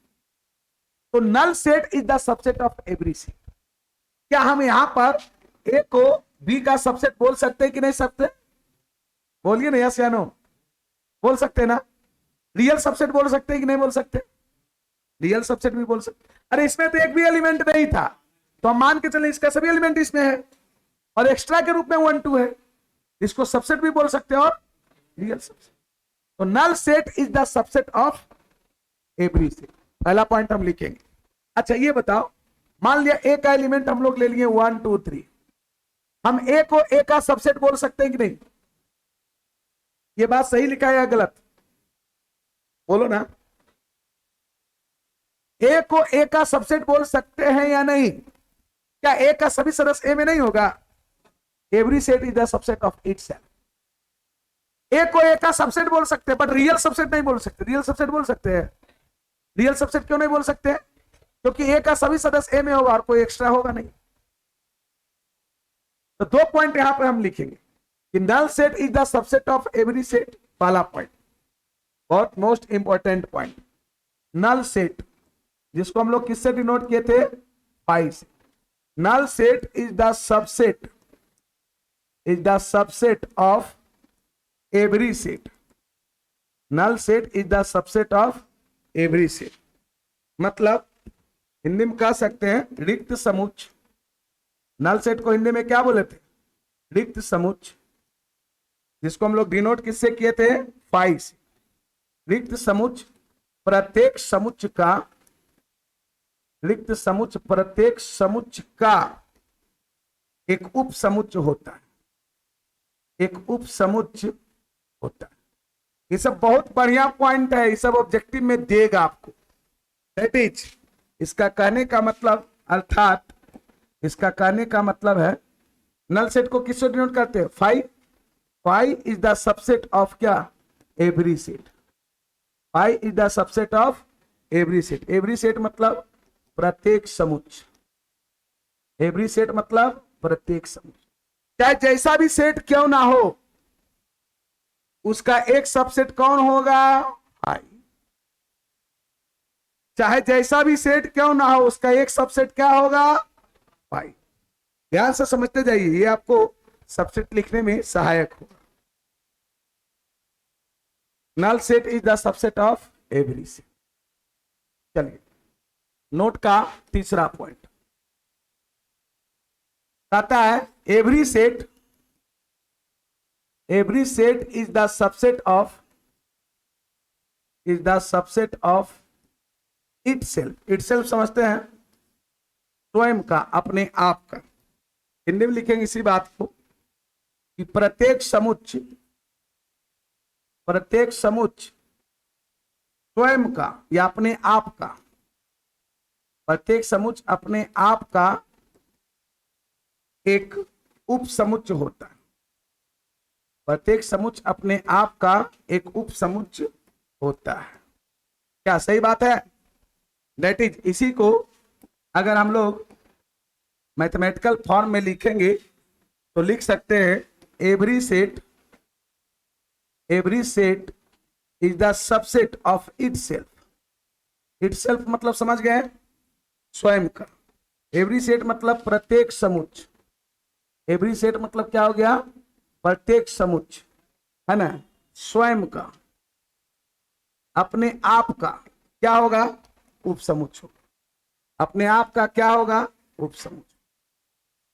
तो null set is the subset of every set. क्या हम यहां पर ए को बी का सबसेट बोल सकते हैं कि नहीं सकते? बोलिए ना, यस या नो? बोल सकते हैं ना? रियल सबसेट बोल सकते हैं कि नहीं बोल सकते? रियल सबसेट भी बोल सकते। अरे इसमें तो एक भी एलिमेंट नहीं था, तो हम मान के चले इसका सभी एलिमेंट इसमें है और एक्स्ट्रा के रूप में 1 2 है, इसको सबसेट भी बोल सकते हैं और रियल सबसेट। तो null set is the subset of every set. पहला पॉइंट हम लिखेंगे। अच्छा ये बताओ, मान लिया ए का एलिमेंट हम लोग ले लिए 1 2 3, हम ए को ए का सबसेट बोल सकते हैं कि नहीं? ये बात सही लिखा है या गलत? बोलो ना। ए को ए का सबसेट बोल सकते हैं या नहीं? क्या ए का सभी सदस्य ए में नहीं होगा? Every set is the subset of itself. A को ए का सबसेट बोल सकते हैं, बट रियल सबसेट नहीं बोल सकते। रियल सबसेट बोल सकते हैं। रियल सबसेट क्यों नहीं बोल सकते? क्योंकि ए का सभी सदस्य ए में होगा और कोई एक्स्ट्रा होगा नहीं। तो 2 पॉइंट यहां पर हम लिखेंगे कि null set is the subset of every set. पहला पॉइंट, बहुत most important point, null set, जिसको हम लोग किससे डिनोट किए थे? 5 से। Null set is the subset of every set. Null set is the subset of every set. मतलब हिंदी में कह सकते हैं रिक्त समुच्चय। नल सेट को हिंदी में क्या बोले थे? रिक्त समुच्चय, जिसको हम लोग डिनोट किससे किए थे? 5 से। रिक्त समुच्चय प्रत्येक समुच्चय का, रिक्त समुच्चय प्रत्येक समुच्चय का एक उप समुच्चय होता है। एक उप समुच्चय होता है। ये सब बहुत बढ़िया पॉइंट है, ये सब ऑब्जेक्टिव में देगा आपको। दैट इज, इसका कहने का मतलब, अर्थात इसका कहने का मतलब है नल सेट को किससे डिनोट करते हैं? 5। 5 इज द सबसेट ऑफ क्या? Every set. 5 is the subset of every set. Every set मतलब प्रत्येक समुच्चय। एवरी सेट मतलब प्रत्येक समुच्चय। चाहे जैसा भी सेट क्यों ना हो, उसका एक सबसेट कौन होगा? 5। चाहे जैसा भी सेट क्यों ना हो, उसका एक सबसेट क्या होगा? 5। ध्यान से समझते जाइए, ये आपको सबसेट लिखने में सहायक होगा। Null set is the subset of every set. चलिए नोट का तीसरा पॉइंट कहता है every set is the subset of itself. Itself समझते हैं? स्वयं का, अपने आप का। हिंदी में लिखेंगे इसी बात को कि प्रत्येक समुच्चय स्वयं का या अपने आप का, प्रत्येक समुच्चय अपने आप का एक उप समुच्चय होता है। प्रत्येक समुच्चय अपने आप का एक उप समुच्चय होता है। क्या सही बात है? दैट इज, इसी को अगर हम लोग मैथमेटिकल फॉर्म में लिखेंगे तो लिख सकते हैं every set is the subset of itself. Itself मतलब समझ गए? स्वयं का। एवरी सेट मतलब प्रत्येक समुच्चय, एवरी सेट मतलब क्या हो गया, प्रत्येक समुच्चय, है ना, स्वयं का, अपने आप का क्या होगा, उपसमुच्चय, अपने आप का क्या होगा, उपसमुच्चय।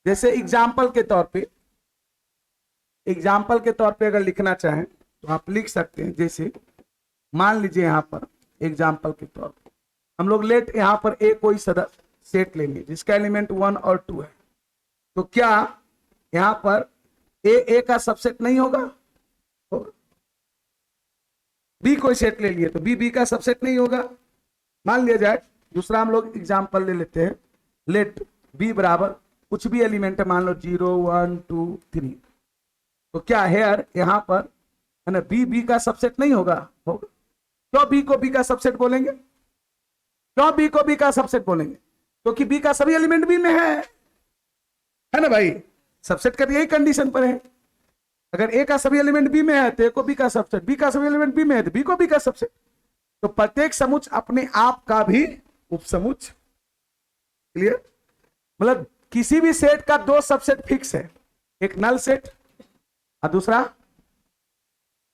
जैसे एग्जाम्पल के तौर पे, एग्जाम्पल के तौर पे अगर लिखना चाहें तो आप लिख सकते हैं। जैसे मान लीजिए यहां पर एग्जाम्पल के तौर पर हम लोग लेट यहां पर ए कोई सदस्य सेट लेंगे जिसका एलिमेंट 1 और 2 है, तो क्या यहां पर ए का सबसेट नहीं होगा, बी कोई सेट ले लिए तो बी का सबसेट नहीं होगा। मान लिया जाए दूसरा हम लोग एग्जाम्पल ले लेते हैं, लेट बी बराबर कुछ भी एलिमेंट है, मान लो 0 1 2 3, तो क्या हेयर यहां पर है ना बी का सबसेट नहीं होगा, होगा। क्यों बी को बी का सबसेट बोलेंगे, क्यों बी को बी का सबसेट बोलेंगे, क्योंकि बी का सभी एलिमेंट बी में है ना भाई, सबसेट का यही कंडीशन पर है। अगर ए का सभी एलिमेंट बी में है तो ए को बी का सबसेट, बी का सभी एलिमेंट बी में है तो बी को बी का सबसेट। तो प्रत्येक समुच्चय अपने आप का भी उपसमुच्चय। क्लियर, मतलब किसी भी सेट का दो सबसेट फिक्स है, एक नल सेट और दूसरा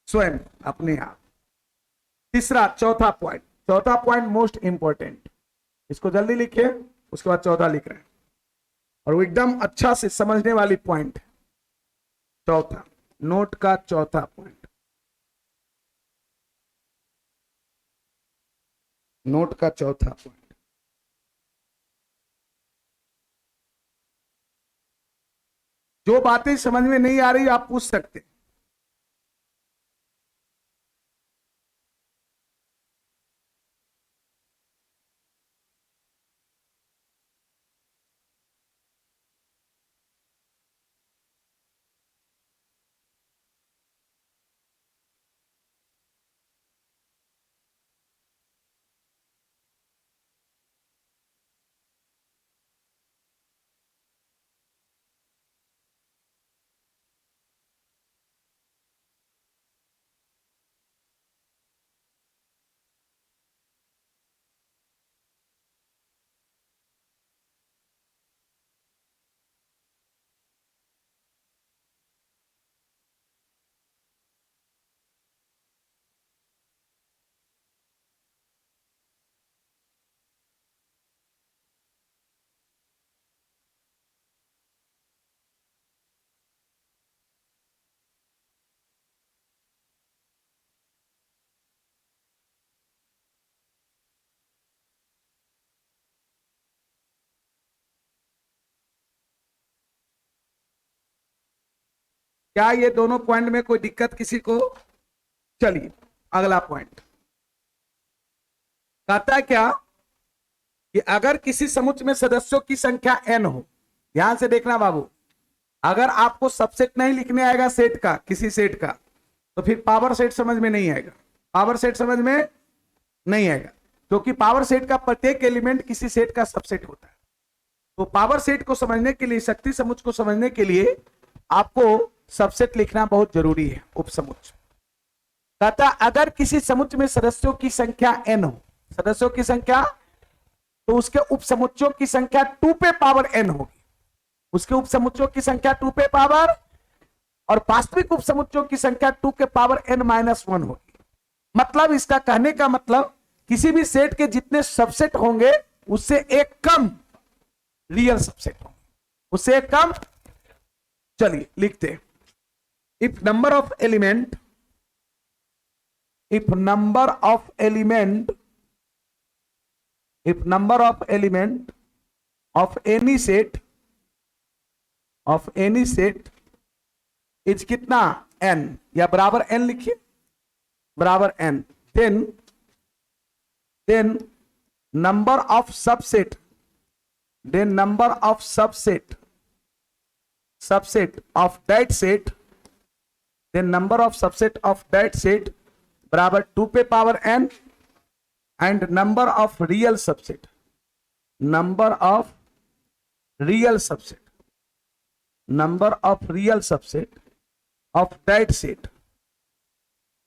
स्वयं अपने आप। तीसरा चौथा पॉइंट मोस्ट इंपॉर्टेंट, इसको जल्दी लिखिए, उसके बाद 14 लिख रहे हैं और वो एकदम अच्छा से समझने वाली पॉइंट। चौथा, नोट का चौथा पॉइंट, नोट का चौथा पॉइंट, जो बातें समझ में नहीं आ रही आप पूछ सकते हैं। क्या ये दोनों पॉइंट में कोई दिक्कत किसी को? चलिए अगला पॉइंट कहता है क्या कि अगर किसी समुच्चय में सदस्यों की संख्या n हो, ध्यान से देखना बाबू, अगर आपको सबसेट नहीं लिखने आएगा सेट का, किसी सेट का, तो फिर पावर सेट समझ में नहीं आएगा, पावर सेट समझ में नहीं आएगा, क्योंकि पावर सेट का प्रत्येक एलिमेंट किसी सेट का सबसेट होता है। तो पावर सेट को समझने के लिए, शक्ति समुच्चय को समझने के लिए आपको सबसेट लिखना बहुत जरूरी है, उपसमुच्चय। कहता अगर किसी समुच्चय में सदस्यों की संख्या n हो, सदस्यों की संख्या, तो उसके उपसमुच्चयों की संख्या 2 पे पावर n होगी, उसके उपसमुच्चयों की संख्या 2 पे पावर, और वास्तविक उपसमुच्चयों की संख्या 2 के पावर n-1 होगी। मतलब इसका कहने का मतलब किसी भी सेट के जितने सबसेट होंगे उससे एक कम रियल सबसेट होंगे, उससे एक कम। चलिए लिखते हैं, if number of element, if number of element, if number of element of any set, of any set is कितना n, या बराबर n लिखिए, बराबर n, then number of subset, then number of subset of that set, then number of subset of that set बराबर 2 पे power n, and number of real subset, number of real subset, number of real subset of that set,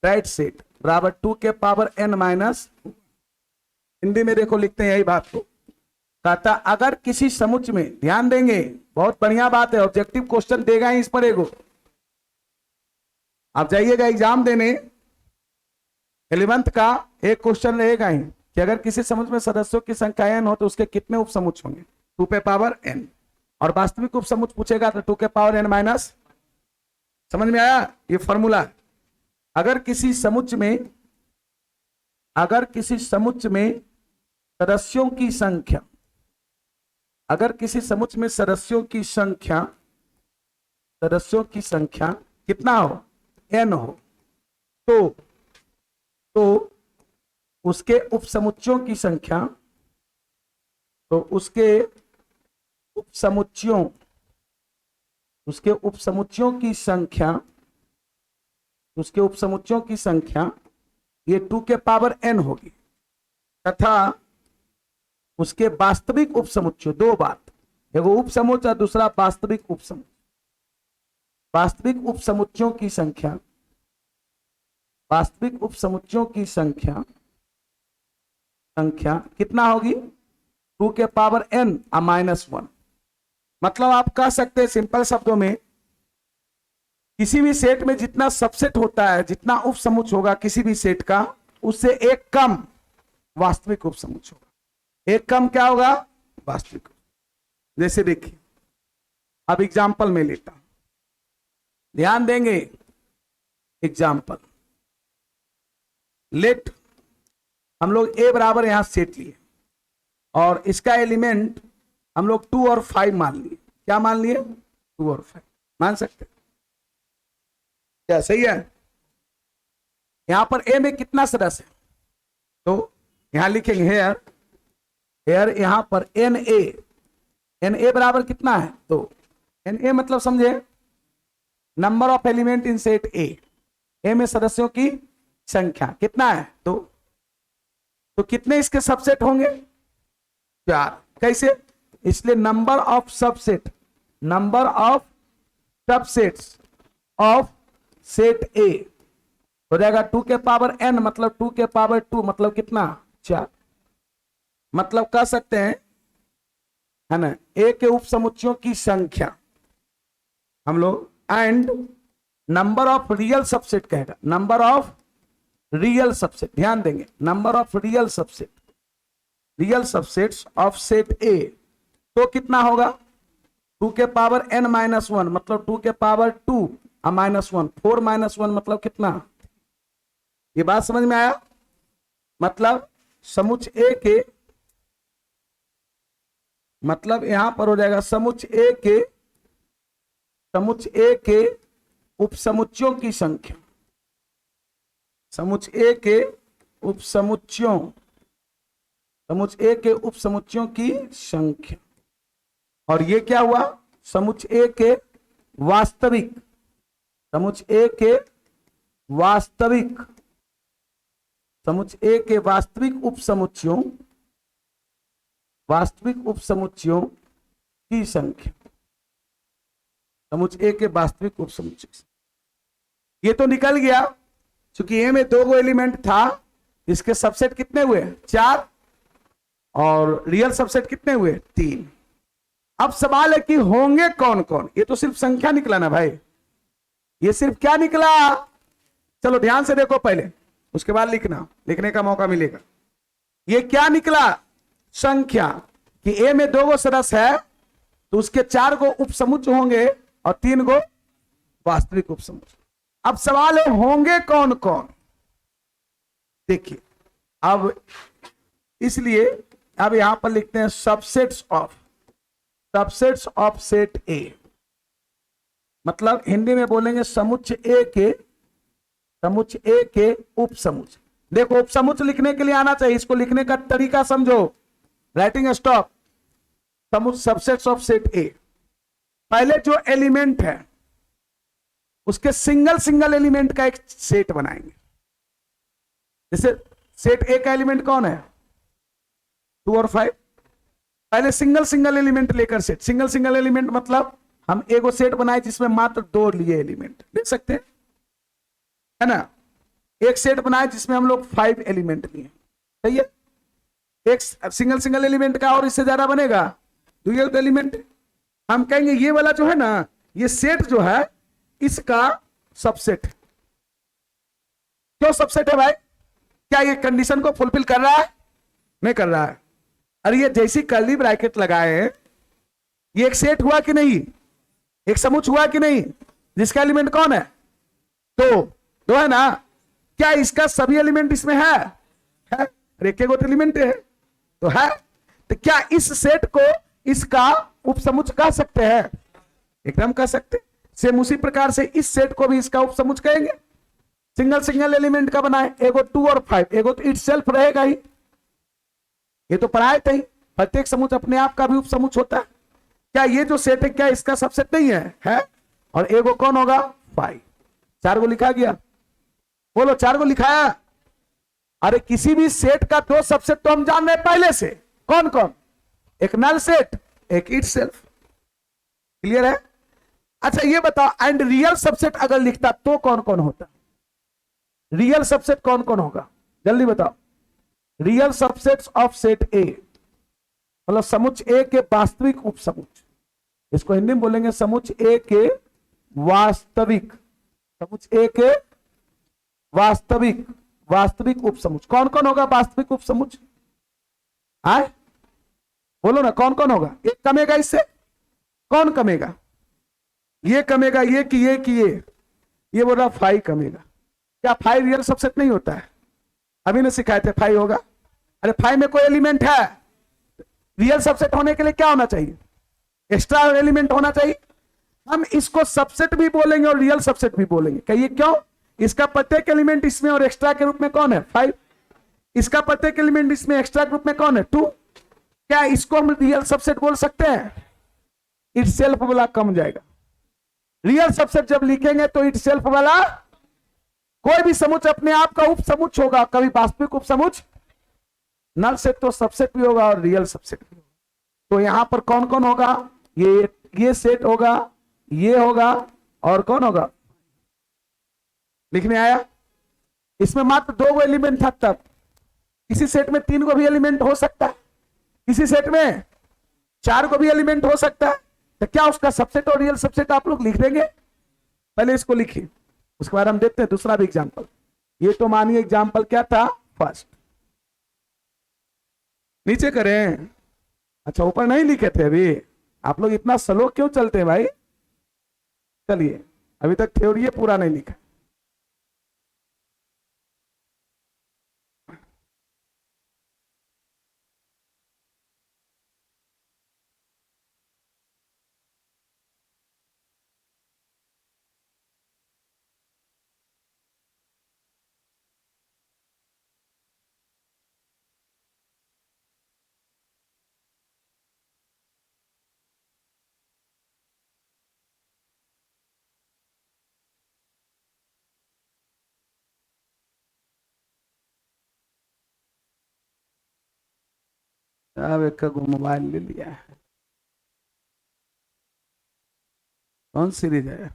that set बराबर 2 के power n-, Hindi में देखो लिखते हैं यही बात को, कहता अगर किसी समुच्चय में, ध्यान देंगे, बहुत बढ़िया बात है, ऑब्जेक्टिव क्वेश्चन देगा ही इस पर एगो। आप जाइएगा एग्जाम देने 11th का, एक क्वेश्चन रहेगा ही कि अगर किसी समुच्चय में सदस्यों की संख्या n हो तो उसके कितने उप समुच्चय होंगे, 2 पे पावर n, और वास्तविक उप समुच्चय पूछेगा तो 2 के पावर n माइनस। समझ में आया ये फॉर्मूला? अगर किसी समुच्चय में सदस्यों की संख्या, अगर किसी समुच्चय में सदस्यों की संख्या कितना हो, n हो, तो उसके उपसमुच्चयों की संख्या, उसके उपसमुच्चयों की संख्या ये 2 के पावर n होगी, तथा उसके वास्तविक उपसमुच्चय, दो बात, एगो उपसमुच्चय और दूसरा वास्तविक उपसमुच्चय, वास्तविक उपसमुच्चयों की संख्या कितना होगी, 2 के पावर n -1। मतलब आप कह सकते हैं सिंपल शब्दों में, किसी भी सेट में जितना सबसेट होता है, जितना उपसमुच्चय होगा किसी भी सेट का, उससे एक कम वास्तविक उपसमुच्चय होगा। एक कम क्या होगा, वास्तविक। जैसे देखिए, अब एग्जाम्पल में लेता हूं, ध्यान देंगे। एग्जाम्पल लेट, हम लोग a बराबर यहां सेट लिए और इसका एलिमेंट हम लोग 2 और 5 मान लिए। क्या मान लिए, 2 और 5 मान सकते हैं क्या? सही है। यहां पर a में कितना सदस्य है, तो यहां लिखेंगे हेयर यहां पर na बराबर कितना है, तो na मतलब समझे number of element in set a में सदस्यों की संख्या कितना है, तो कितने इसके सबसेट होंगे, 4। कैसे, इसलिए number of subsets of set A हो जाएगा 2 के पावर n, मतलब 2 के पावर 2 मतलब कितना, 4। मतलब कह सकते हैं, है ना, A के उपसमुच्चयों की संख्या हम लोग, and number of real subset कहेगा, नंबर ऑफ रियल सबसेट, ध्यान देंगे, number of real subsets of set A, तो कितना होगा, 2 के पावर n -1 मतलब 2 के पावर 2 -1, 4 -1 मतलब कितना। ये बात समझ में आया? मतलब समुच्चय A के, मतलब यहां पर हो जाएगा समुच्चय A के उपसमुच्चयों की संख्या, समुच्चय A के उपसमुच्चयों की संख्या, और ये क्या हुआ, समुच्चय A के वास्तविक उपसमुच्चयों की संख्या, समुच्चय A के वास्तविक उपसमुच्चय। ये तो निकल गया, क्योंकि A में 2 एलिमेंट था, इसके सबसेट कितने हुए, 4, और रियल सबसेट कितने हुए, 3। अब सवाल है कि होंगे कौन कौन, ये तो सिर्फ संख्या निकला ना भाई, ये सिर्फ क्या निकला, चलो ध्यान से देखो पहले, उसके बाद लिखने का मौका मिलेगा। ये क्या निकला, संख्या, कि A में 2 सदस्य है तो उसके 4 उपसमुच्चय होंगे और 3 वास्तविक उपसमुच्चय। अब सवाल है होंगे कौन कौन, देखिए अब, इसलिए अब यहां पर लिखते हैं सबसेट्स ऑफ सेट A, मतलब हिंदी में बोलेंगे समुच्चय A के उपसमुच्चय। देखो उपसमुच्चय लिखने के लिए आना चाहिए, इसको लिखने का तरीका समझो, writing stop, subsets of set A। पहले जो एलिमेंट है उसके सिंगल एलिमेंट का एक सेट बनाएंगे। जैसे सेट A का एलिमेंट कौन है, 2 और 5। पहले सिंगल एलिमेंट लेकर सेट, सिंगल एलिमेंट मतलब हम एगो सेट बनाए जिसमें मात्र 2 लिए एलिमेंट, देख सकते हैं, है ना। एक सेट बनाए जिसमें हम लोग 5 एलिमेंट लिए, सही है। एक सिंगल सिंगल एलिमेंट का और इससे ज्यादा बनेगा डुअल एलिमेंट। हम कहेंगे ये वाला जो है ना, ये सेट जो है इसका सबसेट। क्यों सबसेट है भाई? क्या ये कंडीशन को फुलफिल कर रहा है? नहीं कर रहा है। अरे ये जैसी कर्ली ब्रैकेट लगाए, ये एक सेट हुआ कि नहीं? एक समुच्चय हुआ कि नहीं? जिसका एलिमेंट कौन है? दो। दो है ना? क्या इसका सभी एलिमेंट इसमें है? एक एलिमेंट है तो है। तो क्या इस सेट को इसका उपसमुच्चय कह सकते हैं? एकदम कह सकते। सेम उसी प्रकार से इस सेट को भी इसका उपसमुच्चय कहेंगे। सिंगल सिंगल एलिमेंट का बनाए, एगो 2 और 5, एगो तो इटसेल्फ रहेगा ही, ये तो पढ़ाए थे ही। प्रत्येक समुच्चय अपने आप का भी उपसमुच्चय होता है। क्या ये जो सेट है क्या इसका सबसेट नहीं है? और एगो कौन होगा? 5। 4 को लिखा गया। बोलो 4 को लिखाया। अरे किसी भी सेट का 2 सबसेट तो हम जान रहे पहले से। कौन कौन? एक नल सेट, एक इटसेल्फ। क्लियर है? अच्छा ये बताओ, एंड रियल सबसेट अगर लिखता तो कौन कौन होता? रियल सबसेट कौन कौन होगा? जल्दी बताओ। Real subsets of set A, मतलब समुच्चय ए के वास्तविक उपसमुच्चय, इसको हिंदी में बोलेंगे समुच्चय ए के वास्तविक, समुच्चय ए के वास्तविक उपसमुच्चय। कौन कौन होगा वास्तविक उपसमुच्चय? आए बोलो ना, कौन कौन होगा? एक कमेगा इससे। कौन कमेगा? ये कमेगा, ये कि ये कि ये बोल रहा 5 कमेगा। क्या 5 रियल सबसेट नहीं होता है? अभी ने सिखाए थे 5 होगा। अरे 5 में कोई एलिमेंट है? रियल सबसेट होने के लिए क्या होना चाहिए? एक्स्ट्रा एलिमेंट होना चाहिए। हम इसको सबसेट भी बोलेंगे और रियल सबसेट भी बोलेंगे। कहिए क्यों? इसका प्रत्येक एलिमेंट इसमें और एक्स्ट्रा के रूप में कौन है? 5। इसका प्रत्येक एलिमेंट इसमें एक्स्ट्रा के रूप में कौन है? 2। क्या इसको हम रियल सबसेट बोल सकते हैं? इटसेल्फ वाला कम जाएगा। रियल सबसेट जब लिखेंगे तो इटसेल्फ वाला, कोई भी समुच्चय अपने आप का उपसमुच्चय होगा, कभी वास्तविक उपसमुच्चय। नल सेट तो सबसेट भी होगा और रियल सबसेट भी होगा। तो यहां पर कौन कौन होगा? ये सेट होगा, ये होगा, और कौन होगा? लिखने आया? इसमें मात्र 2 एलिमेंट था तब। किसी सेट में 3 को भी एलिमेंट हो सकता है, किसी सेट में 4 को भी एलिमेंट हो सकता है। तो क्या उसका सबसेट और रियल सबसेट आप लोग लिख देंगे? पहले इसको लिखिए, उसके बाद हम देखते हैं दूसरा भी एग्जाम्पल। ये तो मानिए एग्जाम्पल क्या था? फर्स्ट। नीचे करें। अच्छा ऊपर नहीं लिखे थे अभी? आप लोग इतना स्लो क्यों चलते हैं भाई? चलिए, अभी तक थ्योरी पूरा नहीं लिखा। अब एक का मोबाइल ले लिया है। कौन सीरीज है?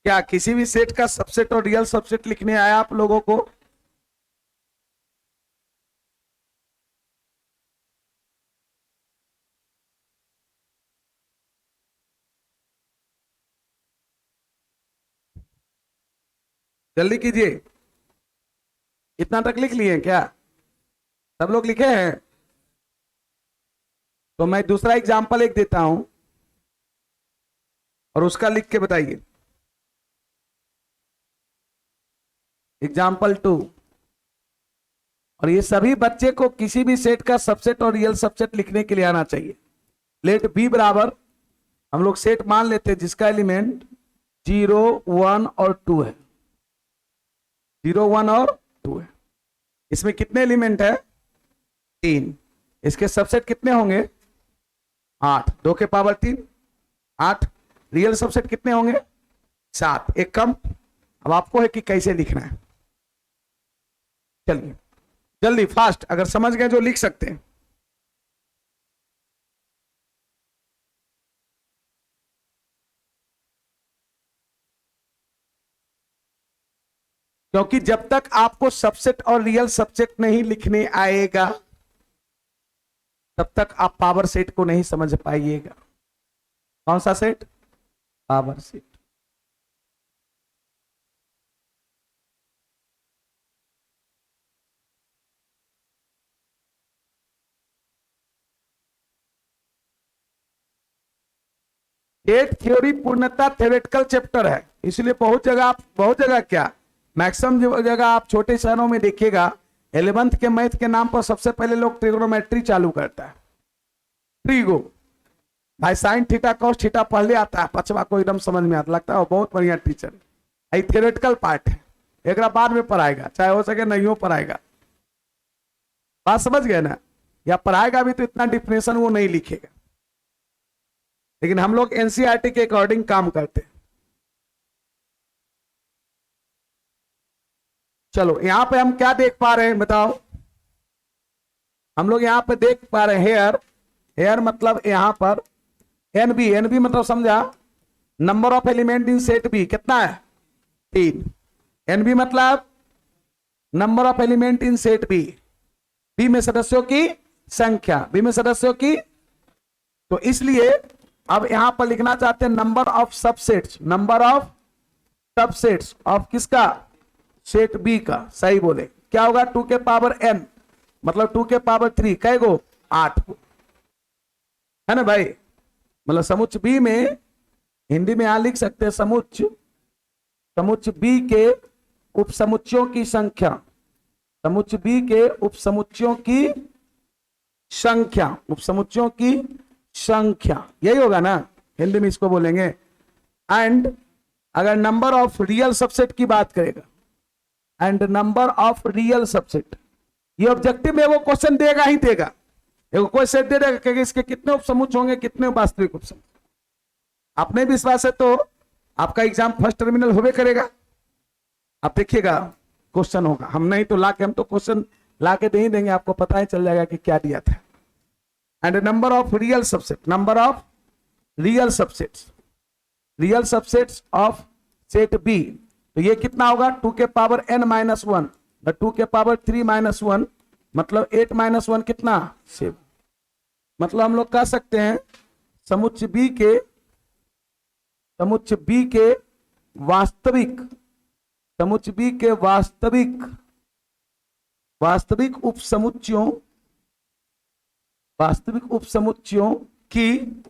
क्या किसी भी सेट का सबसेट और रियल सबसेट लिखने आया आप लोगों को? जल्दी कीजिए। इतना तक लिख लिए क्या? सब लोग लिखे हैं? तो मैं दूसरा एग्जांपल एक देता हूं और उसका लिख के बताइए। एग्जाम्पल 2। और ये सभी बच्चे को किसी भी सेट का सबसेट और रियल सबसेट लिखने के लिए आना चाहिए। लेट बी बराबर, हम लोग सेट मान लेते हैं जिसका एलिमेंट 0, 1 और 2 है। 0, 1 और 2 है। इसमें कितने एलिमेंट है? 3। इसके सबसेट कितने होंगे? 8। 2 के पावर 3, 8। रियल सबसेट कितने होंगे? 7। एक कम। अब आपको है कि कैसे लिखना है। चलिए जल्दी फास्ट, अगर समझ गए जो लिख सकते हैं। क्योंकि जब तक आपको सबसेट और रियल सबसेट नहीं लिखने आएगा तब तक आप पावर सेट को नहीं समझ पाइएगा। कौन सा set? Power set. Set theory पूर्णतः थ्योरेटिकल चैप्टर है, इसलिए बहुत जगह क्या, मैक्सिमम जगह आप छोटे शहरों में देखिएगा 11th के मैथ के नाम पर सबसे पहले लोग ट्रिग्नोमेट्री चालू करता है। ट्रिगो भाई, साइन थीटा कॉस थीटा पहले आता है, पछवा को एकदम समझ में आता, लगता है बहुत बढ़िया टीचर है। थ्योरेटिकल पार्ट है, एक बाद में पढ़ाएगा, चाहे हो सके नहीं हो पढ़ाएगा। बात समझ गए ना? या पढ़ाएगा भी तो इतना डिफिनेशन वो नहीं लिखेगा। लेकिन हम लोग एनसीईआरटी के अकॉर्डिंग काम करते हैं। चलो यहां पे हम क्या देख पा रहे हैं बताओ? हम लोग यहां पे देख पा रहे हैं हेयर। हेयर मतलब यहां पर एनबी। एनबी मतलब समझा? Number of element in set B कितना है? 3। एनबी मतलब number of element in set B. B में सदस्यों की संख्या, बी में सदस्यों की। तो इसलिए अब यहां पर लिखना चाहते हैं number of subsets. Number of subsets of किसका? सेट बी का। सही बोले। क्या होगा? 2 के पावर n मतलब 2 के पावर 3। कै गो? 8 को, है ना भाई? मतलब समुच्च बी में, हिंदी में यहां लिख सकते हैं समुच्च बी के उपसमुच्चयों की संख्या। समुच्च बी के उपसमुच्चयों की संख्या, उपसमुच्चयों की संख्या, यही होगा ना? हिंदी में इसको बोलेंगे। एंड अगर नंबर ऑफ रियल सबसेट की बात करेगा, and number of real subset, ये ऑब्जेक्टिव में वो क्वेश्चन देगा ही देगा। एगो कोई सेट दे देगा कि इसके कितने उपसमुच्च होंगे, कितने वास्तविक उपसमुच्च। अपने विश्वास है तो आपका एग्जाम फर्स्ट टर्मिनल होवे करेगा। आप देखिएगा क्वेश्चन होगा, हम नहीं तो हम तो क्वेश्चन लाके नहीं देंगे, आपको पता ही चल जाएगा कि क्या दिया था। And number of real subset, number of real subsets, real subsets of set B. तो ये कितना होगा? 2 के पावर n माइनस 1, 2 के पावर 3 माइनस 1 मतलब 8 माइनस 1 कितना? 7। मतलब हम लोग कह सकते हैं समुच्च बी के वास्तविक, समुच्च बी के वास्तविक उपसमुच्चयों की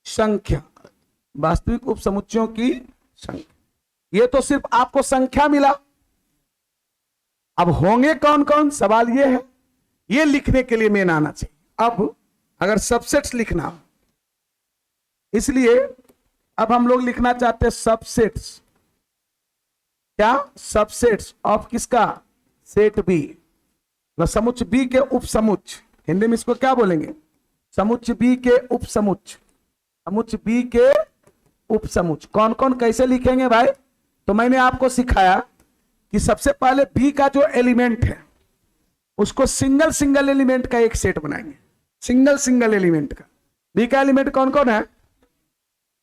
संख्या, वास्तविक उपसमुच्चयों की संख्या। ये तो सिर्फ आपको संख्या मिला, अब होंगे कौन कौन, सवाल ये है। ये लिखने के लिए मेन आना चाहिए। अब अगर सबसेट्स लिखना हो, इसलिए अब हम लोग लिखना चाहते हैं सबसेट्स। क्या? सबसेट्स ऑफ किसका? Set B. समुच्च बी के उपसमुच्च, हिंदी में इसको क्या बोलेंगे? समुच्च बी के उपसमुच्च। समुच्च बी के उपसमुच्च कौन कौन कैसे लिखेंगे भाई? तो मैंने आपको सिखाया कि सबसे पहले बी का जो एलिमेंट है उसको सिंगल एलिमेंट का एक सेट बनाएंगे। सिंगल एलिमेंट का। बी का एलिमेंट कौन कौन है?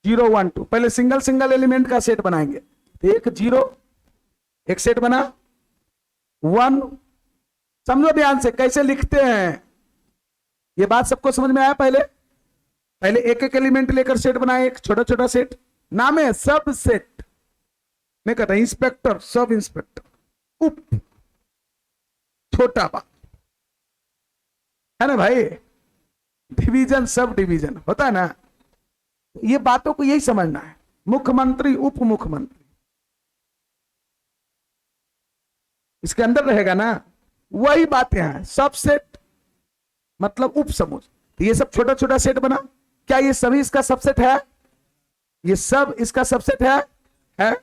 0, 1, 2। पहले सिंगल एलिमेंट का सेट बनाएंगे। एक जीरो, एक सेट बना, वन। समझो ध्यान से कैसे लिखते हैं, ये बात सबको समझ में आया? पहले पहले एक एक एलिमेंट लेकर सेट बनाए, एक छोटा छोटा सेट, नाम है सब सेट। मैं कहता इंस्पेक्टर, सब इंस्पेक्टर, उप, छोटा बा, है ना भाई? डिवीजन, सब डिवीजन होता है ना। ये बातों को यही समझना है, मुख्यमंत्री, उप मुख्यमंत्री इसके अंदर रहेगा ना, वही बात यहां है। सब सेट मतलब उप समूह। तो ये सब छोटा छोटा सेट बना, क्या ये सभी इसका सबसेट है? ये सब इसका सबसेट है।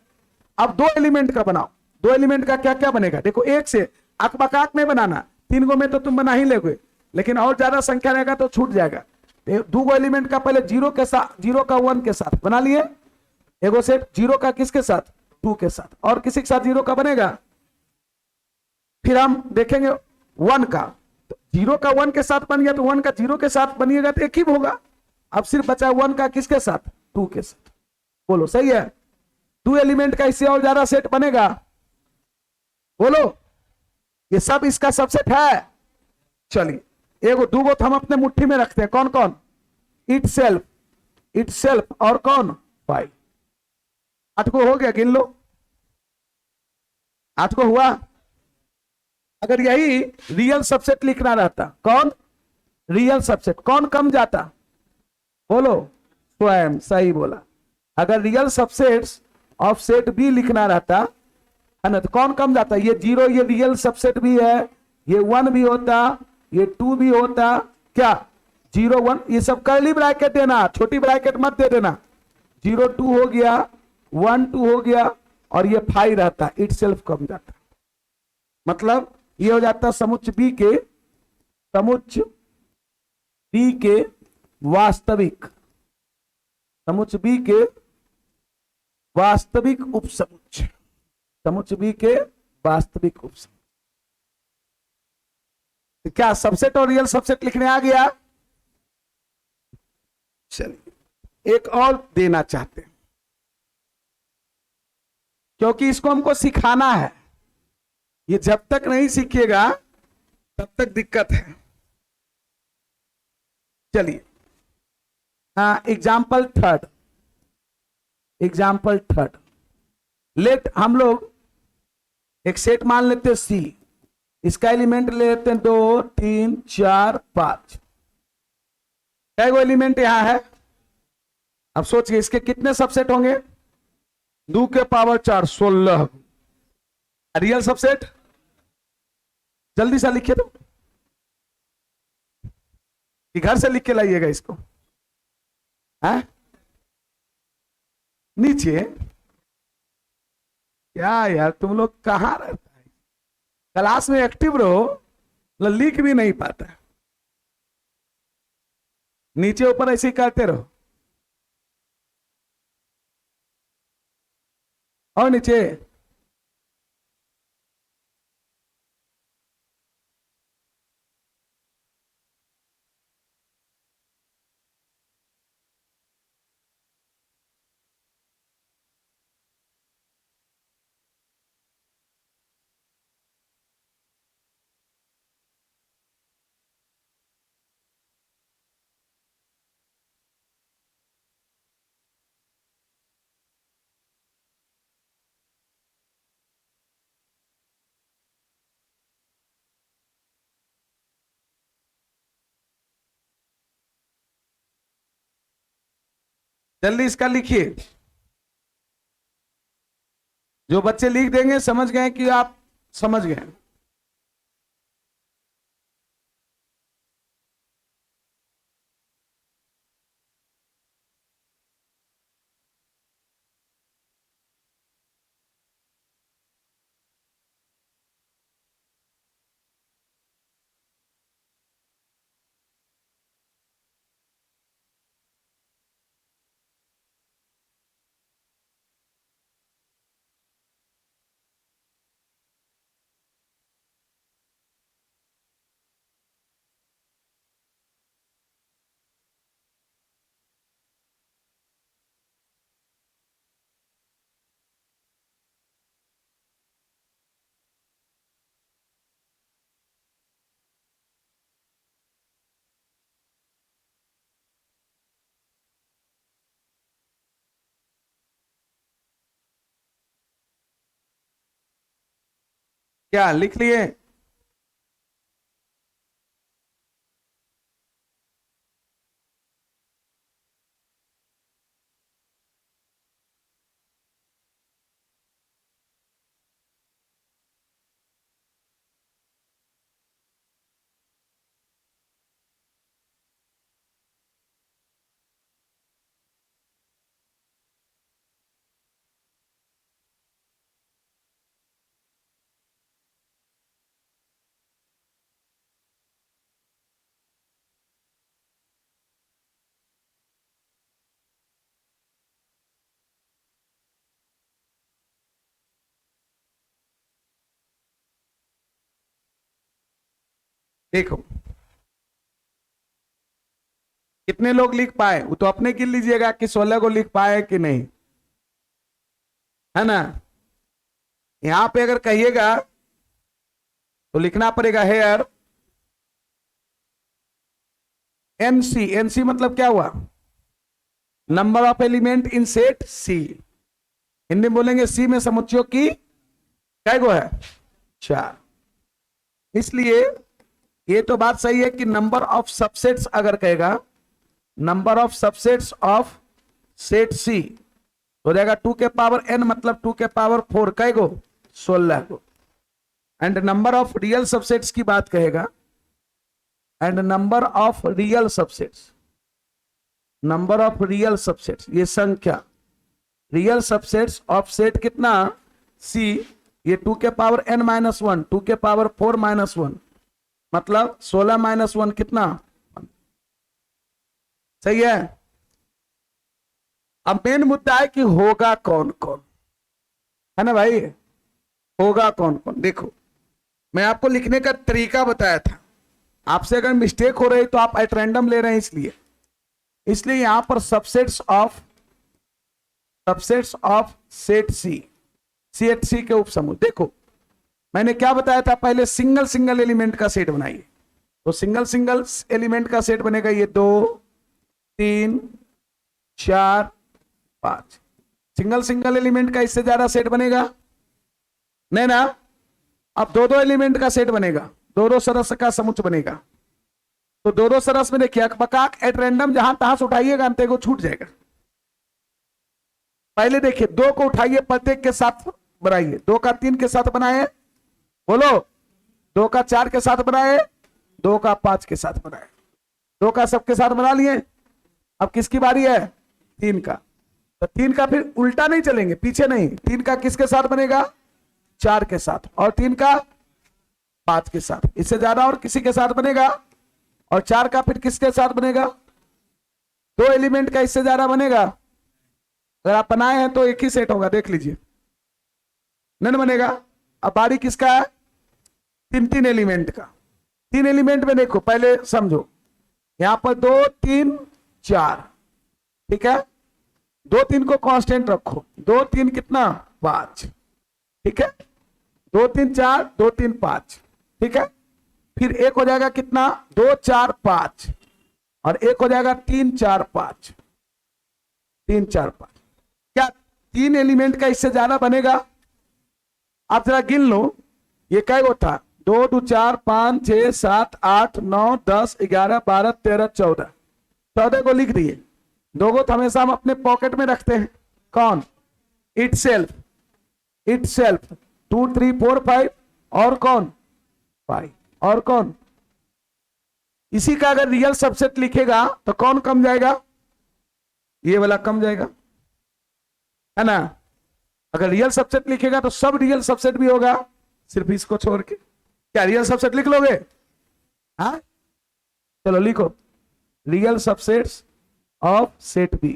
अब दो एलिमेंट का बनाओ, दो एलिमेंट का क्या क्या बनेगा? देखो, एक से आक बकाक नहीं बनाना, तीन गो में तो तुम बना ही लोगे, लेकिन और ज्यादा संख्या रहेगा तो छूट जाएगा। दो गो एलिमेंट का पहले जीरो के साथ, जीरो का वन के साथ बना लिए एगो सेट, जीरो का किसके साथ? टू के साथ, और किसी के साथ जीरो का बनेगा? फिर हम देखेंगे वन का, तो जीरो का वन के साथ बन गया, तो वन का जीरो के साथ बनिएगा तो एक ही होगा। अब सिर्फ बचा वन का किसके साथ? टू के साथ। बोलो सही है? टू एलिमेंट का इससे और ज्यादा सेट बनेगा? बोलो, ये सब इसका सबसेट है। चलिए, एगो दूगो तो हम अपने मुट्ठी में रखते हैं, कौन कौन? इट सेल्फ, इट सेल्फ, और कौन? फाइव। आठ को हो गया, गिन लो, आठ को हुआ। अगर यही रियल सबसेट लिखना रहता, कौन रियल सबसेट, कौन कम जाता? बोलो, स्वयं, सही बोला। अगर real subsets of set B लिखना रहता है ना, तो कौन कम जाता? ये जीरो, ये रियल सबसेट भी है, ये वन भी होता, ये टू भी होता, क्या जीरो वन, ये सब कर्ली ब्रैकेट देना, छोटी ब्रैकेट मत दे देना। जीरो टू हो गया, वन टू हो गया, और ये फाइव रहता, इट सेल्फ कम जाता। मतलब ये हो जाता समुच्च बी के, समुच्च बी के वास्तविक, समुच्च बी के वास्तविक उपसमुच्च, समुच्च बी के वास्तविक उपसमुच्च। तो क्या सबसेट और रियल सबसेट लिखने आ गया? चलिए, एक और देना चाहते हैं, क्योंकि इसको हमको सिखाना है। ये जब तक नहीं सीखिएगा तब तक दिक्कत है। चलिए, हाँ, example third, example third. Let हम लोग एक सेट मान लेते हैं सी, इसका एलिमेंट ले लेते हैं 2 3 4 5। कई गो एलिमेंट यहां है? अब सोचिए इसके कितने सबसेट होंगे? 2 के पावर 4, 16। रियल सबसेट जल्दी से लिखिए, तो कि घर से लिख के लाइएगा इसको, है नीचे। क्या यार, तुम लोग कहां रहता है? क्लास में एक्टिव रहो, लिख भी नहीं पाता। नीचे ऊपर ऐसे ही करते रहो, और नीचे। जल्दी इसका लिखिए। जो बच्चे लिख देंगे समझ गए कि आप समझ गए। क्या लिख लिए? देखो कितने लोग लिख पाए, वो तो अपने गिन लीजिएगा कि 16 को लिख पाए कि नहीं, है ना। यहां पे अगर कहिएगा तो लिखना पड़ेगा हेयर एनसी। एनसी मतलब क्या हुआ? Number of element in set C. Hindi में बोलेंगे सी में समुच्चयों की कै गो है? 4। इसलिए ये तो बात सही है कि नंबर ऑफ सबसेट्स अगर कहेगा, number of subsets of set C हो जाएगा 2 के पावर n, मतलब 2 के पावर 4 कै गो? 16 को। And number of real subsets की बात कहेगा, and number of real subsets, number of real subsets ये संख्या, रियल सबसेट्स ऑफ सेट कितना? सी। ये 2 के पावर n माइनस 1, 2 के पावर 4 माइनस 1, मतलब 16 माइनस 1 कितना? सही है। अब मेन मुद्दा है कि होगा कौन कौन, है ना भाई? होगा कौन कौन? देखो मैं आपको लिखने का तरीका बताया था, आपसे अगर मिस्टेक हो रही तो आप एट रैंडम ले रहे हैं, इसलिए यहां पर subsets of set C, set C के उपसमूह। देखो मैंने क्या बताया था पहले, सिंगल सिंगल एलिमेंट का सेट बनाइए, तो सिंगल सिंगल एलिमेंट का सेट बनेगा ये 2 3 4 5। सिंगल सिंगल एलिमेंट का इससे ज्यादा सेट बनेगा नहीं ना। अब दो दो एलिमेंट का सेट बनेगा, दो दो सरस का समुच्चय बनेगा, तो दो दो सरस में देखिए बकाक एट रैंडम जहां तहां से उठाइएगा अंत को छूट जाएगा। पहले देखिए 2 को उठाइए, प्रत्येक के साथ बनाइए, 2 का 3 के साथ बनाए, बोलो 2 का 4 के साथ बनाए, 2 का 5 के साथ बनाए, 2 का सबके साथ बना लिए। अब किसकी बारी है? 3 का। तो 3 का फिर उल्टा नहीं चलेंगे, पीछे नहीं, 3 का किसके साथ बनेगा? 4 के साथ, और 3 का 5 के साथ, इससे ज्यादा और किसी के साथ बनेगा? और 4 का फिर किसके साथ बनेगा? 2 एलिमेंट का इससे ज्यादा बनेगा? अगर आप बनाए हैं तो एक ही सेट होगा, देख लीजिए, नहीं बनेगा। अब बारी किसका है? 3 एलिमेंट का। 3 एलिमेंट में देखो पहले समझो, यहां पर 2 3 4, ठीक है। 2 3 को कांस्टेंट रखो, 2 3 कितना? 5, ठीक है। 2 3 4, 2 3 5, ठीक है। फिर एक हो जाएगा कितना? 2 4 5, और एक हो जाएगा 3 4 5, 3 4 5। क्या 3 एलिमेंट का इससे ज्यादा बनेगा? आप जरा गिन लो, ये कै गो था? 2 2 4 5 6 7 8 9 10 11 12 13 14, 14 को लिख दिए। 2 को तो हमेशा हम अपने पॉकेट में रखते हैं, कौन? इट सेल्फ, 2 3 4 5, और कौन? 5, और कौन? इसी का अगर रियल सबसेट लिखेगा तो कौन कम जाएगा? ये वाला कम जाएगा, है ना। अगर रियल सबसेट लिखेगा तो सब रियल सबसेट भी होगा, सिर्फ इसको छोड़ के। क्या रियल सबसेट लिख लोगे? हाँ चलो लिखो, real subsets of set B.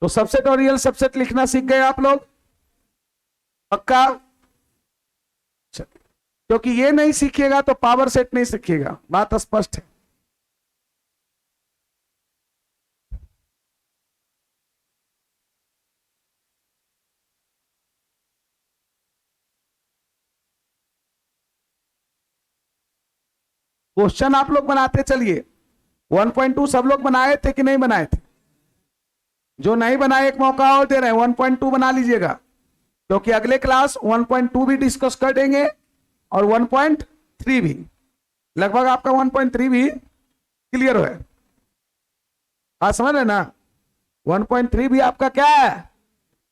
तो सबसेट और रियल सबसेट लिखना सीख गए आप लोग, पक्का? क्योंकि ये नहीं सीखिएगा तो पावर सेट नहीं सीखिएगा, बात स्पष्ट है। क्वेश्चन आप लोग बनाते चलिए। 1.2 सब लोग बनाए थे कि नहीं बनाए थे? जो नहीं बनाए एक मौका और दे रहे हैं, 1.2 बना लीजिएगा। क्योंकि अगले क्लास 1.2 भी डिस्कस कर देंगे और 1.3 भी, लगभग आपका 1.3 भी क्लियर है। बात समझ रहे ना? 1.3 भी आपका क्या है,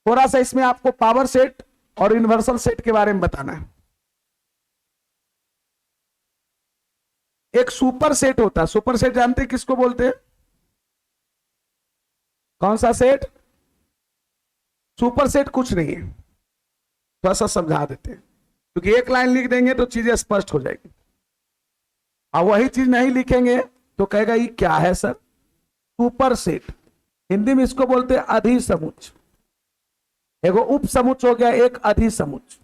थोड़ा सा इसमें आपको पावर सेट और यूनिवर्सल सेट के बारे में बताना है। एक सुपर सेट होता है, सुपर सेट जानते हैं किसको बोलते हैं? कौन सा सेट? सुपर सेट कुछ नहीं है, थोड़ा सा समझा देते हैं, क्योंकि एक लाइन लिख देंगे तो चीजें स्पष्ट हो जाएगी, और वही चीज नहीं लिखेंगे तो कहेगा ये क्या है सर? सुपर सेट, हिंदी में इसको बोलते हैं अधिसमुच्च। एगो उप समुच्च हो गया, एक अधिसमुच्च,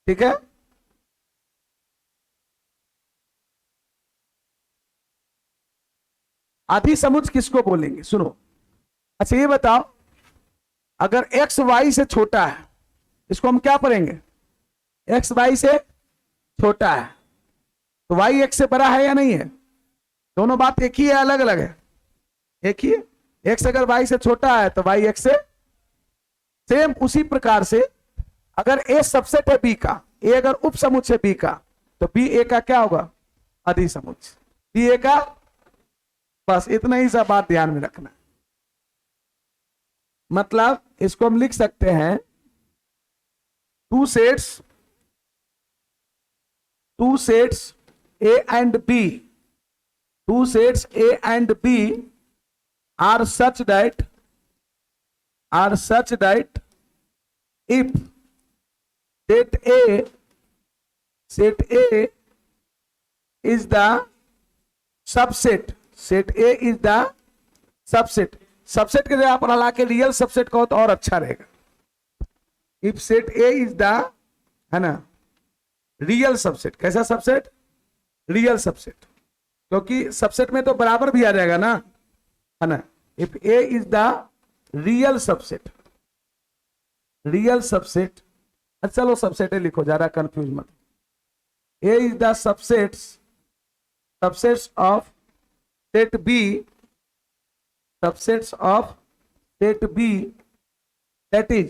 ठीक है। अधिसमुच्च किसको बोलेंगे, सुनो। अच्छा ये बताओ, अगर x y से छोटा है, इसको हम क्या पढ़ेंगे? x y से छोटा है, तो y x से बड़ा है या नहीं है? दोनों बात एक ही है, अलग अलग है? एक ही है। x अगर y से छोटा है तो y x से, सेम उसी प्रकार से अगर a सबसेट है b का, a अगर उप समुच्च है b का, तो b a का क्या होगा? अधिसमुच्च। b a का, बस इतना ही सा बात ध्यान में रखना। मतलब इसको हम लिख सकते हैं two sets A and B, two sets A and B are such that if set A is the subset, set A is the subset, subset के जगह आप हला के रियल सबसेट कहो तो और अच्छा रहेगा। If set A is the, है ना, रियल सबसेट। कैसा सबसेट? रियल सबसेट, क्योंकि सबसेट में तो बराबर भी आ जाएगा ना, है ना। If A is the real subset, real subset, चलो सबसेट लिखो, ज्यादा कंफ्यूज मत। A is the subsets of set B, subsets of set B, that is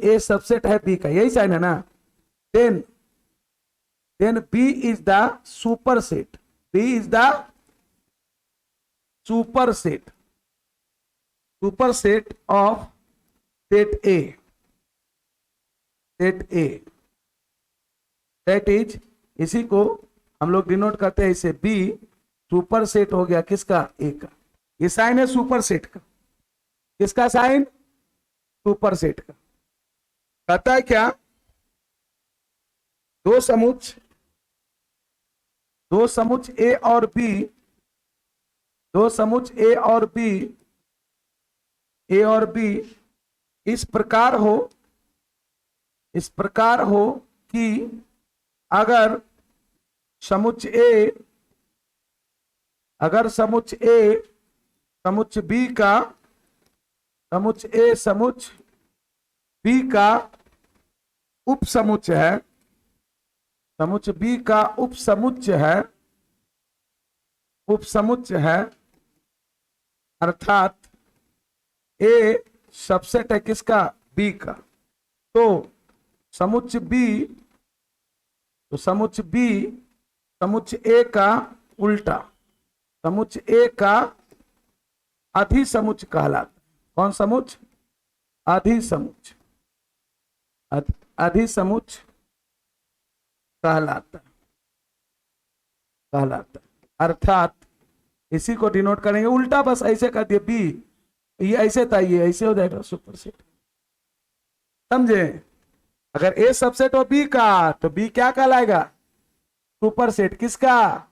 a subset है B का, यही साइन है ना। then B is the superset, B is the superset of set A, that is, इसी को हम लोग denote करते हैं इसे B, सुपर सेट हो गया किसका? ए का। ये साइन है सुपर सेट का। किसका साइन? सुपर सेट का। कहता है क्या? दो समुच्च ए और बी, दो समुच्च ए और बी इस प्रकार हो कि अगर समुच्च ए समुच्च बी का, समुच्च ए समुच्च बी का उपसमुच्च है, समुच्च बी का उपसमुच्च है, अर्थात ए सबसेट है किसका? बी का। तो समुच्च ए का उल्टा, समुच्च ए का अधिसमुच्च कहलाता। कौन समुच्च? अधिसमुच्च कहलाता। अर्थात इसी को डिनोट करेंगे उल्टा, बस ऐसे कर दिए बी, ये ऐसे था, ये ऐसे हो जाएगा सुपर सेट। समझे? अगर ए सबसेट हो बी का तो बी क्या कहलाएगा? Super set. किसका?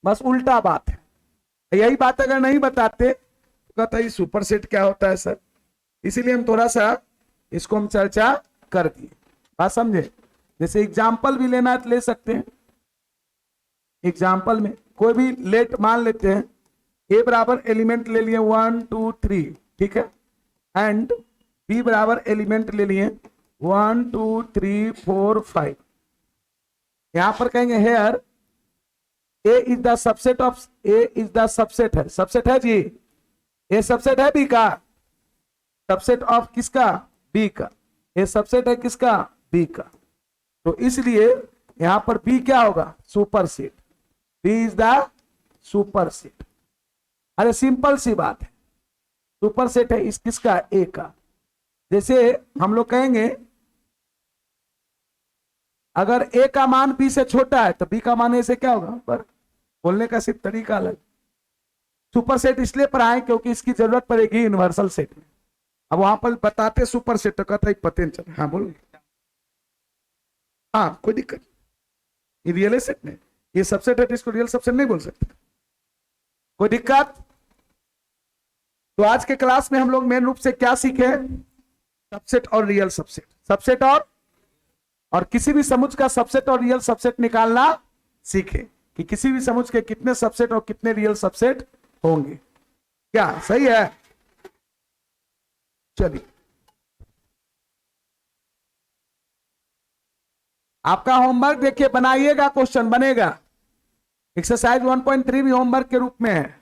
बस उल्टा बात है। यही बात अगर नहीं बताते तो कहता है सुपर सेट क्या होता है सर, इसीलिए हम थोड़ा सा इसको हम चर्चा कर दिए। बात समझे? जैसे एग्जाम्पल भी लेना है तो ले सकते हैं। एग्जाम्पल में कोई भी लेट मान लेते हैं, ए बराबर एलिमेंट ले लिए 1 2 3, ठीक है, एंड बी बराबर एलिमेंट ले लिए 1 2 3 4 5। यहां पर कहेंगे here A is the subset of, A is the subset है, सबसेट है जी, ए सबसेट है बी का, सबसेट ऑफ किसका, बी का, ये सबसेट है किसका, बी का। तो इसलिए यहां पर बी क्या होगा, super set, B is the super set. अरे सिंपल सी बात है, सुपर सेट है इस किसका, ए का। जैसे हम लोग कहेंगे अगर ए का मान बी से छोटा है तो बी का मान ए से क्या होगा, पर बोलने का सिर्फ तरीका अलग। सुपर सेट इसलिए पढ़ाएं क्योंकि इसकी जरूरत पड़ेगी यूनिवर्सल सेट में। अब वहां पर बताते सुपर सेट तो कहता है पता नहीं चला। हाँ बोलो, हाँ कोई दिक्कत, ये रियल सेट नहीं, ये सबसेट है तो इसको रियल सबसेट नहीं बोल सकते, कोई दिक्कत। तो आज के क्लास में हम लोग मेन रूप से क्या सीखे, सबसेट और रियल सबसेट, सबसेट और किसी भी समुच्चय का सबसेट और रियल सबसेट निकालना सीखे कि किसी भी समुच्चय के कितने सबसेट और कितने रियल सबसेट होंगे। क्या सही है, चलिए आपका होमवर्क देखिए, बनाइएगा, क्वेश्चन बनेगा। एक्सरसाइज 1.3 भी होमवर्क के रूप में है।